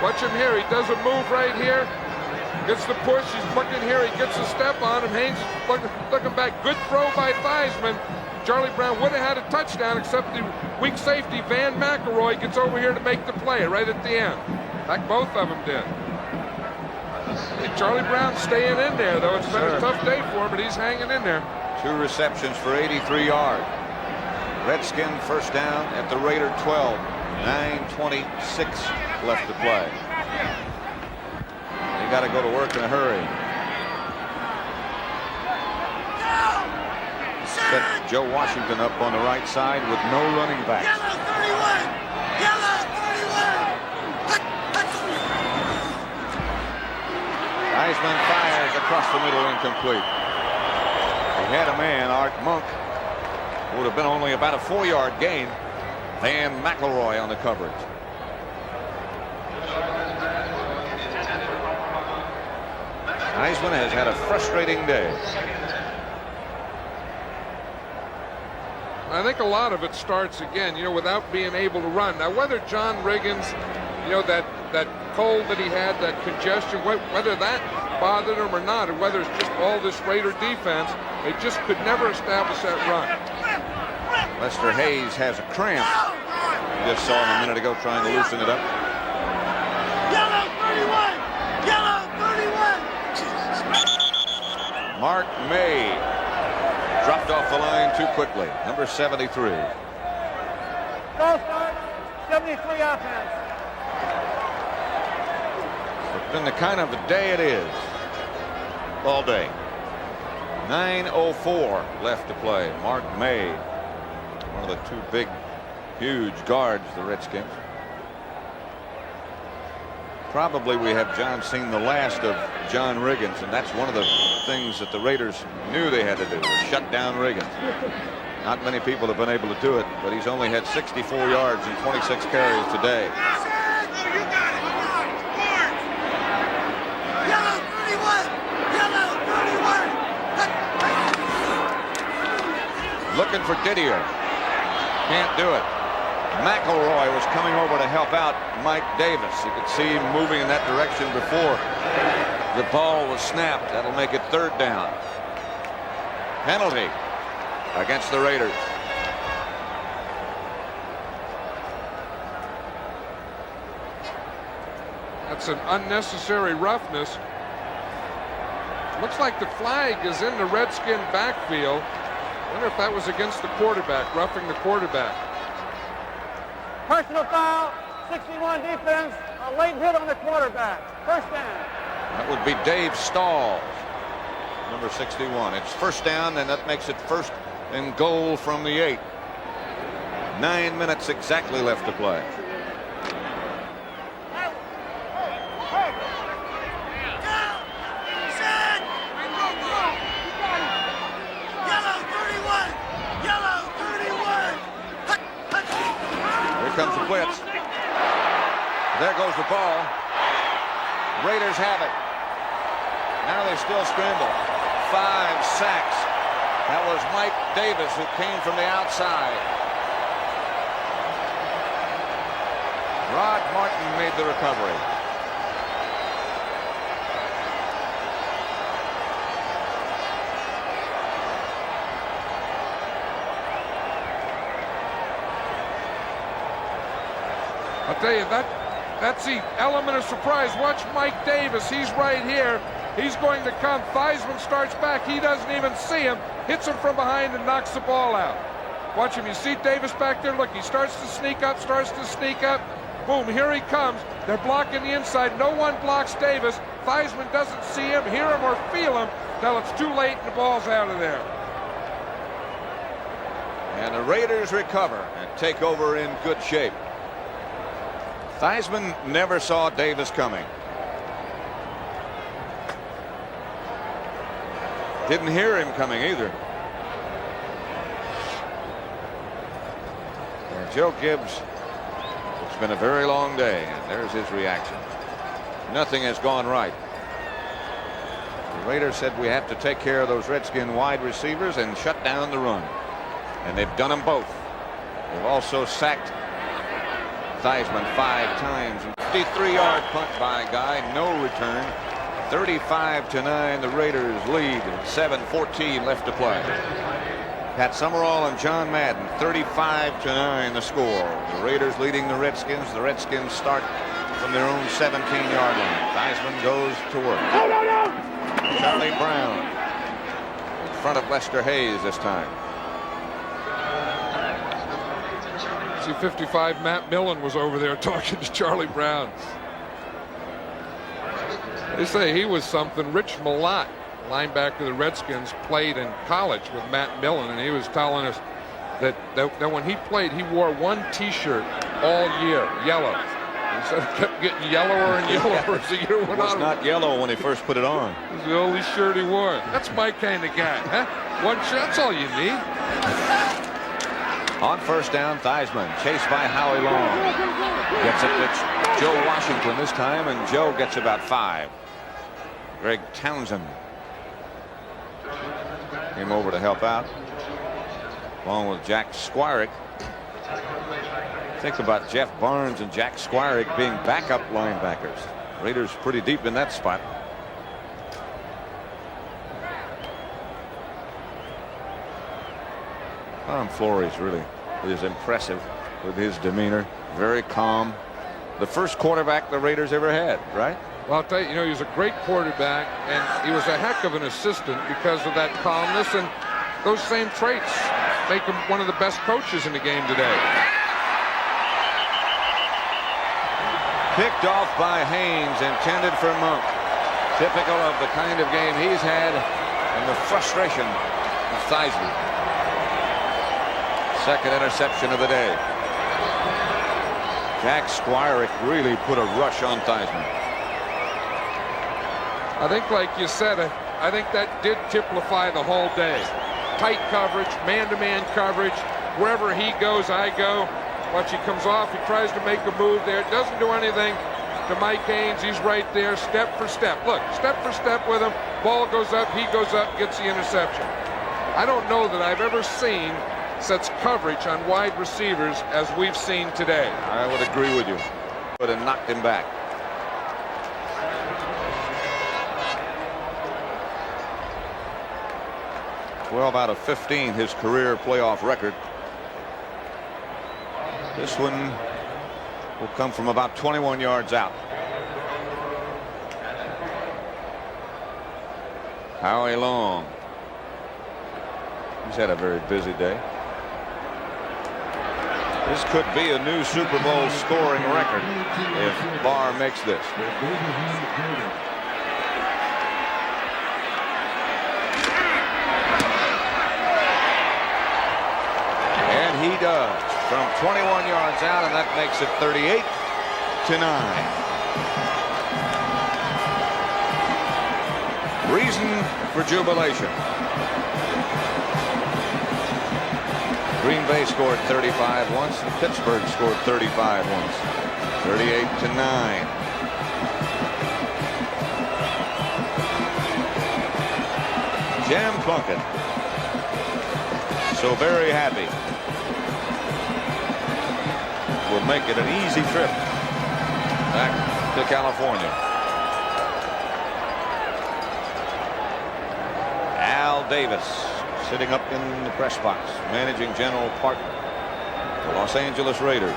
Watch him here. He does a move right here. Gets the push. He's looking here. He gets a step on him. Haynes looking back. Good throw by Theismann. Charlie Brown would have had a touchdown, except the weak safety, Van McElroy, gets over here to make the play right at the end. In fact, both of them did. Charlie Brown's staying in there, though. It's been a tough day for him, but he's hanging in there. 2 receptions for 83 yards. Redskin first down at the Raider 12. 9:26 left to play. They got to go to work in a hurry. Set Joe Washington up on the right side with no running backs. Yellow 31! Yellow 31! Heisman fires across the middle, incomplete. He had a man, Art Monk. Would have been only about a 4-yard gain. Van McElroy on the coverage. Heisman has had a frustrating day. I think a lot of it starts again, without being able to run. Now, whether John Riggins, that cold that he had, that congestion, whether that bothered him or not, or whether it's just all this Raider defense, they just could never establish that run. Lester Hayes has a cramp. You just saw him a minute ago trying to loosen it up. Yellow 31! Yellow 31! Mark May dropped off the line too quickly. Number 73. False start, 73 offense. It's been the kind of a day it is all day. 9:04 left to play. Mark May, one of the 2 big, huge guards, the Redskins. Probably we have seen the last of John Riggins, and that's one of the things that the Raiders knew they had to do, was shut down Riggins. Not many people have been able to do it, but he's only had 64 yards and 26 carries today. Yellow 31! Yellow 31! Looking for Didier. Can't do it. McElroy was coming over to help out Mike Davis. You could see him moving in that direction before the ball was snapped. That'll make it 3rd down. Penalty against the Raiders. That's an unnecessary roughness. Looks like the flag is in the Redskin backfield. I wonder if that was against the quarterback, roughing the quarterback. Personal foul, 61 defense, a late hit on the quarterback. First down. That would be Dave Stahl, number 61. It's first down, and that makes it 1st and goal from the 8. 9 minutes exactly left to play. Comes the blitz. There goes the ball. Raiders have it. Now they still scramble. 5 sacks. That was Mike Davis, who came from the outside. Rod Martin made the recovery. I'll tell you, that's the element of surprise. Watch Mike Davis. He's right here. He's going to come. Theismann starts back. He doesn't even see him. Hits him from behind and knocks the ball out. Watch him. You see Davis back there? Look, he starts to sneak up, Boom, here he comes. They're blocking the inside. No one blocks Davis. Theismann doesn't see him, hear him, or feel him till it's too late and the ball's out of there. And the Raiders recover and take over in good shape. Theismann never saw Davis coming. Didn't hear him coming either. And Joe Gibbs, it's been a very long day, and there's his reaction. Nothing has gone right. The Raiders said we have to take care of those Redskin wide receivers and shut down the run. And they've done them both. They've also sacked Theismann 5 times. 53-yard punt by Guy, no return. 35-9, the Raiders lead. 7:14 left to play. Pat Summerall and John Madden, 35-9 the score. The Raiders leading the Redskins. The Redskins start from their own 17-yard line. Theismann goes to work. Charlie Brown in front of Lester Hayes this time. See, 55 Matt Millen was over there talking to Charlie Brown. They say he was something. Rich Malott, linebacker of the Redskins, played in college with Matt Millen, and he was telling us that when he played, he wore one T-shirt all year, yellow. He said it kept getting yellower and yellower as the year went on. It was not yellow when he first put it on. It was the only shirt he wore. That's my kind of guy, huh? One shirt, that's all you need. On first down, Theismann chased by Howie Long. Gets it to Joe Washington this time, and Joe gets about 5. Greg Townsend came over to help out, along with Jack Squirek. Think about Jeff Barnes and Jack Squirek being backup linebackers. Raiders pretty deep in that spot. Tom Flores really is impressive with his demeanor. Very calm. The first quarterback the Raiders ever had, right? Well, I'll tell you, he was a great quarterback, and he was a heck of an assistant because of that calmness, and those same traits make him one of the best coaches in the game today. Picked off by Haynes, intended for Monk. Typical of the kind of game he's had and the frustration of Theismann. Second interception of the day. Jack Squirek really put a rush on Theismann. I think, like you said, I think that did typify the whole day. Tight coverage, man-to-man coverage. Wherever he goes, I go. Once he comes off, he tries to make a move there. Doesn't do anything to Mike Haynes. He's right there, step for step. Look, step for step with him. Ball goes up, he goes up, gets the interception. I don't know that I've ever seen such coverage on wide receivers as we've seen today. I would agree with you. But it knocked him back. 12 out of 15, his career playoff record. This one will come from about 21 yards out. Howie Long. He's had a very busy day. This could be a new Super Bowl scoring record if Barr makes this. And he does from 21 yards out, and that makes it 38-9. Reason for jubilation. Green Bay scored 35 once, and Pittsburgh scored 35 once. 38-9. Jam Plunkett. So very happy. Will make it an easy trip back to California. Al Davis sitting up in the press box, managing general partner, the Los Angeles Raiders.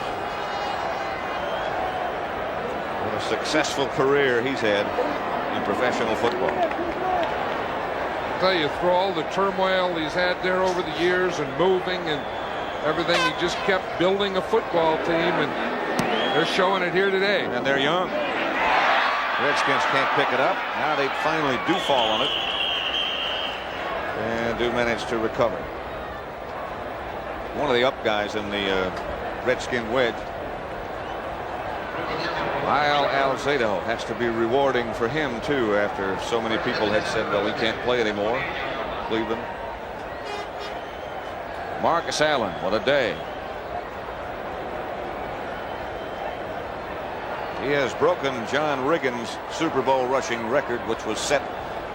What a successful career he's had in professional football. I'll tell you, through all the turmoil he's had there over the years and moving and everything, he just kept building a football team, and they're showing it here today. And they're young. Redskins can't pick it up. Now they finally do fall on it and do manage to recover. One of the up guys in the Redskin wedge, Lyle Alzado, has to be rewarding for him too, after so many people had said, well, he can't play anymore. Cleveland. Marcus Allen, what a day. He has broken John Riggins' Super Bowl rushing record, which was set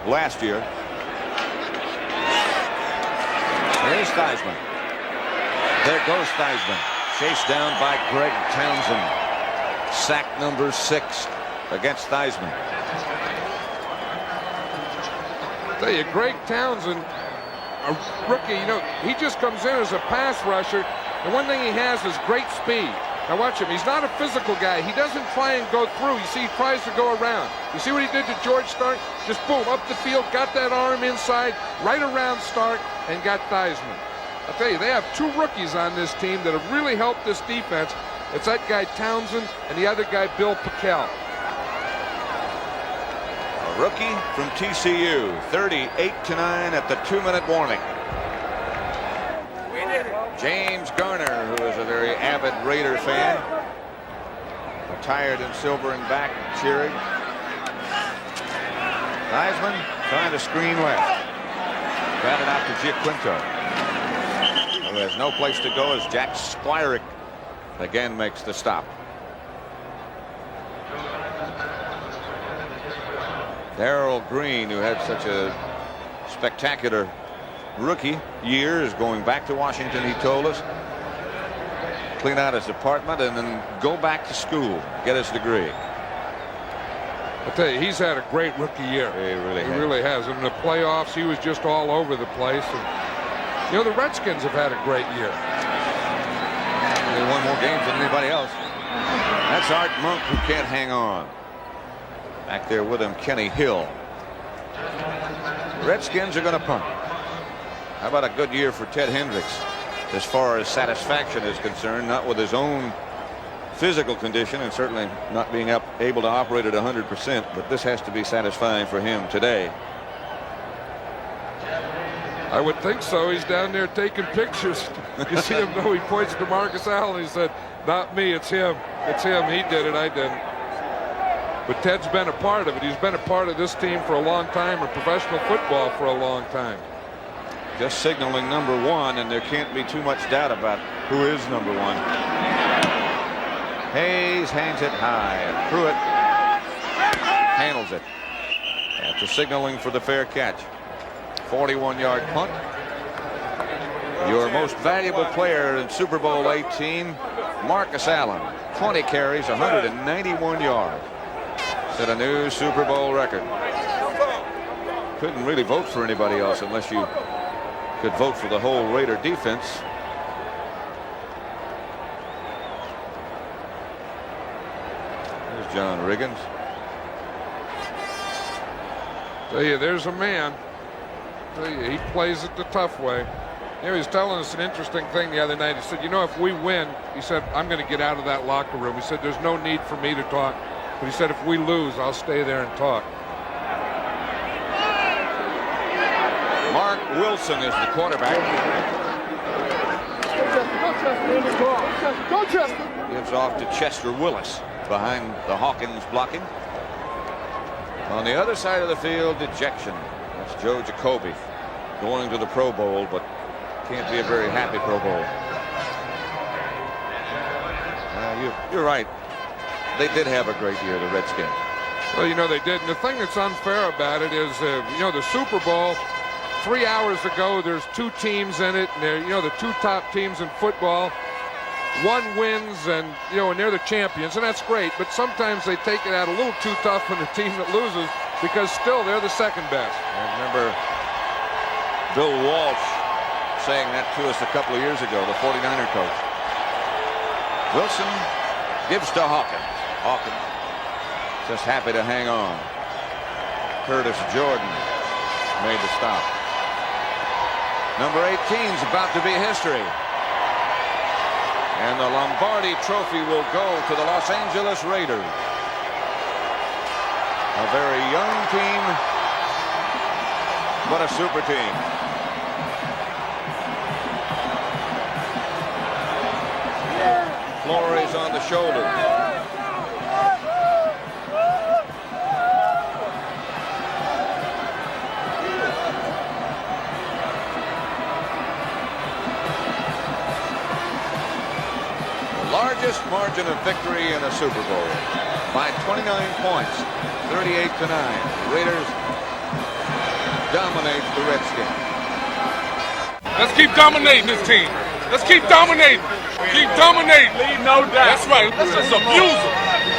last year. There's Theismann. There goes Theismann. Chased down by Greg Townsend. Sack number 6 against Theismann. I tell you, Greg Townsend, a rookie, he just comes in as a pass rusher. The one thing he has is great speed. Now watch him. He's not a physical guy. He doesn't try and go through. You see, he tries to go around. You see what he did to George Stark? Just boom, up the field, got that arm inside, right around Stark, and got Theismann. I'll tell you, they have two rookies on this team that have really helped this defense. It's that guy Townsend and the other guy, Bill Pickell. A rookie from TCU, 38-9 at the 2-minute warning. James Garner, who is a very avid Raider fan, attired in silver and black, cheering. Theismann trying to screen left. Got it out to Giaquinto, who has no place to go as Jack Squirek again makes the stop. Darrell Green, who had such a spectacular rookie year, is going back to Washington, he told us. Clean out his apartment and then go back to school, get his degree. I tell you, he's had a great rookie year. He really has. In the playoffs, he was just all over the place. And, you know, the Redskins have had a great year. They won more games than anybody else. That's Art Monk, who can't hang on. Back there with him, Kenny Hill. The Redskins are going to punt. How about a good year for Ted Hendricks as far as satisfaction is concerned, not with his own physical condition and certainly not being able to operate at 100%, but this has to be satisfying for him today. I would think so. He's down there taking pictures. You see him, though, he points to Marcus Allen. He said, not me, it's him. It's him. He did it, I didn't. But Ted's been a part of it. He's been a part of this team for a long time, and professional football for a long time. Just signaling number one, and there can't be too much doubt about who is number one. Hayes hangs it high. Pruitt handles it after signaling for the fair catch. 41-yard punt. Your most valuable player in Super Bowl 18, Marcus Allen, 20 carries, 191 yards. Set a new Super Bowl record. Couldn't really vote for anybody else unless you could vote for the whole Raider defense. There's John Riggins. Tell you, there's a man. Tell you, he plays it the tough way. You know, he was telling us an interesting thing the other night. He said, you know, if we win, he said, I'm going to get out of that locker room. He said, there's no need for me to talk. But he said, if we lose, I'll stay there and talk. Mark Wilson is the quarterback. Go Chester. Gives off to Chester Willis behind the Hawkins blocking. On the other side of the field, dejection. That's Joe Jacoby going to the Pro Bowl, but can't be a very happy Pro Bowl. You're right. They did have a great year, the Redskins. Well, you know, they did. And the thing that's unfair about it is, you know, the Super Bowl, 3 hours ago, there's two teams in it. And they're, you know, the two top teams in football. One wins, and, you know, and they're the champions, and that's great. But sometimes they take it out a little too tough on the team that loses because still they're the second best. I remember Bill Walsh saying that to us a couple of years ago, the 49er coach. Wilson gives to Hawkins. Hawkins just happy to hang on. Curtis Jordan made the stop. Number 18 is about to be history. And the Lombardi Trophy will go to the Los Angeles Raiders. A very young team, but a super team. Flores on the shoulder. Largest margin of victory in a Super Bowl by 29 points, 38-9. The Raiders dominate the Redskins. Let's keep dominating this team. Let's keep dominating. Keep dominating. Leave no doubt. That's right. Let's just abuse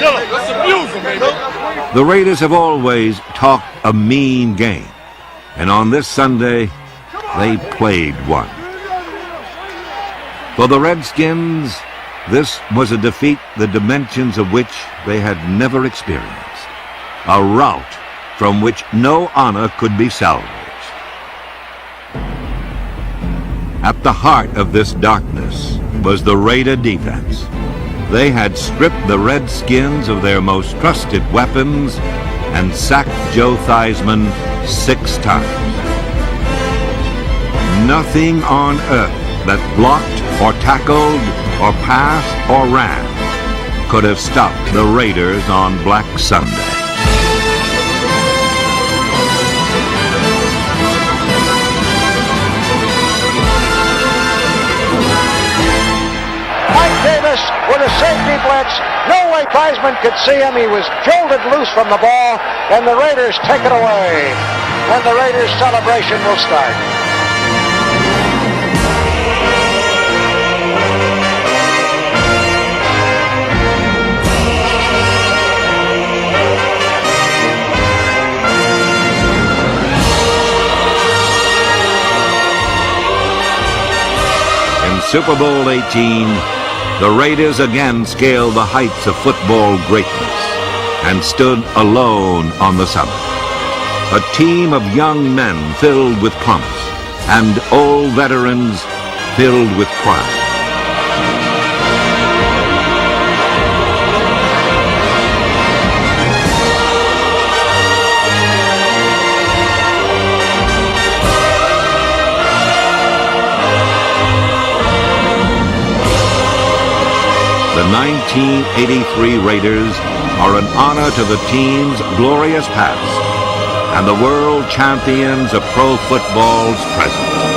them. Let's abuse them, baby. The Raiders have always talked a mean game. And on this Sunday, they played one. For the Redskins, This was a defeat the dimensions of which they had never experienced. A rout from which no honor could be salvaged. At the heart of this darkness was the Raider defense. They had stripped the Redskins of their most trusted weapons and sacked Joe Theismann 6 times. Nothing on earth that blocked or tackled or passed or ran could have stopped the Raiders on Black Sunday. Davis with a safety blitz. No way Theismann could see him. He was jolted loose from the ball, and the Raiders take it away. And the Raiders celebration will start. In Super Bowl 18, the Raiders again scaled the heights of football greatness and stood alone on the summit. A team of young men filled with promise and old veterans filled with pride. The 1983 Raiders are an honor to the team's glorious past and the world champions of pro football's present.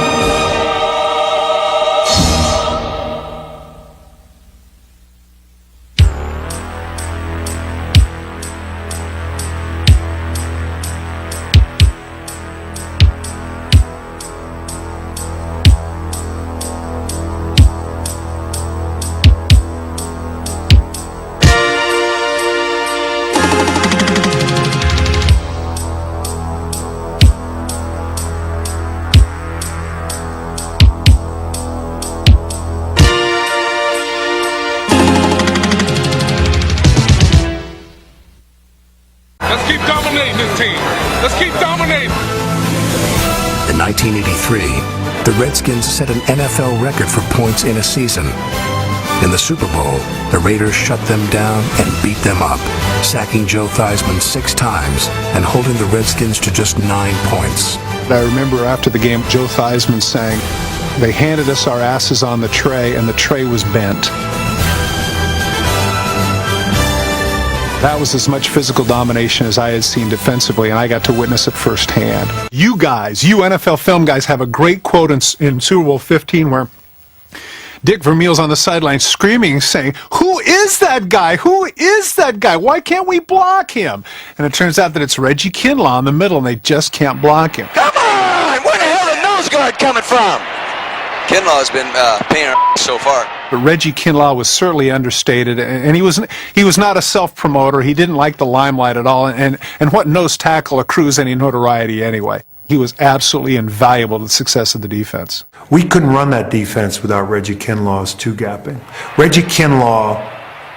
Let's keep dominating this team. Let's keep dominating. In 1983, the Redskins set an NFL record for points in a season. In the Super Bowl, the Raiders shut them down and beat them up, sacking Joe Theismann 6 times and holding the Redskins to just 9 points. I remember after the game, Joe Theismann saying, "They handed us our asses on the tray, and the tray was bent." That was as much physical domination as I had seen defensively, and I got to witness it firsthand. You guys, you NFL film guys, have a great quote in Super Bowl 15 where Dick Vermeil's on the sideline screaming, saying, "Who is that guy? Who is that guy? Why can't we block him?" And it turns out that it's Reggie Kinlaw in the middle, and they just can't block him. Come on! Where the hell is the nose guard coming from? Kinlaw has been paying our so far. But Reggie Kinlaw was certainly understated, and he was not a self-promoter. He didn't like the limelight at all, and what nose tackle accrues any notoriety anyway? He was absolutely invaluable to the success of the defense. We couldn't run that defense without Reggie Kinlaw's two-gapping. Reggie Kinlaw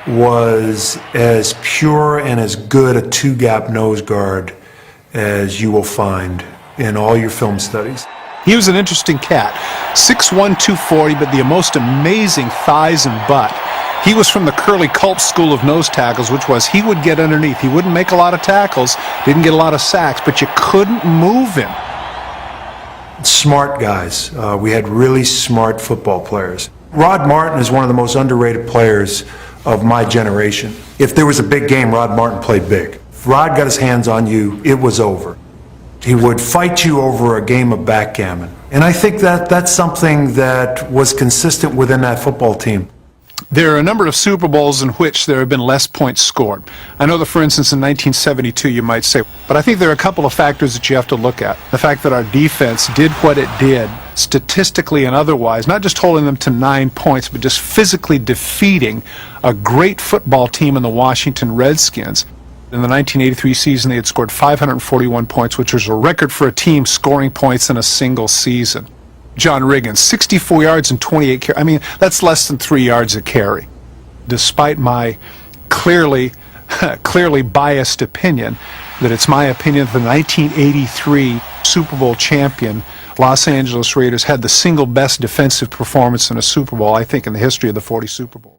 was as pure and as good a two-gap nose guard as you will find in all your film studies. He was an interesting cat. 6'1", 240, but the most amazing thighs and butt. He was from the Curly Culp school of nose tackles, which was he would get underneath. He wouldn't make a lot of tackles, didn't get a lot of sacks, but you couldn't move him. Smart guys. We had really smart football players. Rod Martin is one of the most underrated players of my generation. If there was a big game, Rod Martin played big. If Rod got his hands on you, it was over. He would fight you over a game of backgammon. And I think that that's something that was consistent within that football team. There are a number of Super Bowls in which there have been less points scored. I know that, for instance, in 1972, you might say, but I think there are a couple of factors that you have to look at. The fact that our defense did what it did, statistically and otherwise, not just holding them to 9 points, but just physically defeating a great football team in the Washington Redskins. In the 1983 season, they had scored 541 points, which was a record for a team scoring points in a single season. John Riggins, 64 yards and 28 carries. I mean, that's less than 3 yards a carry. despite my clearly biased opinion, that it's my opinion that the 1983 Super Bowl champion Los Angeles Raiders had the single best defensive performance in a Super Bowl, I think, in the history of the 40 Super Bowls.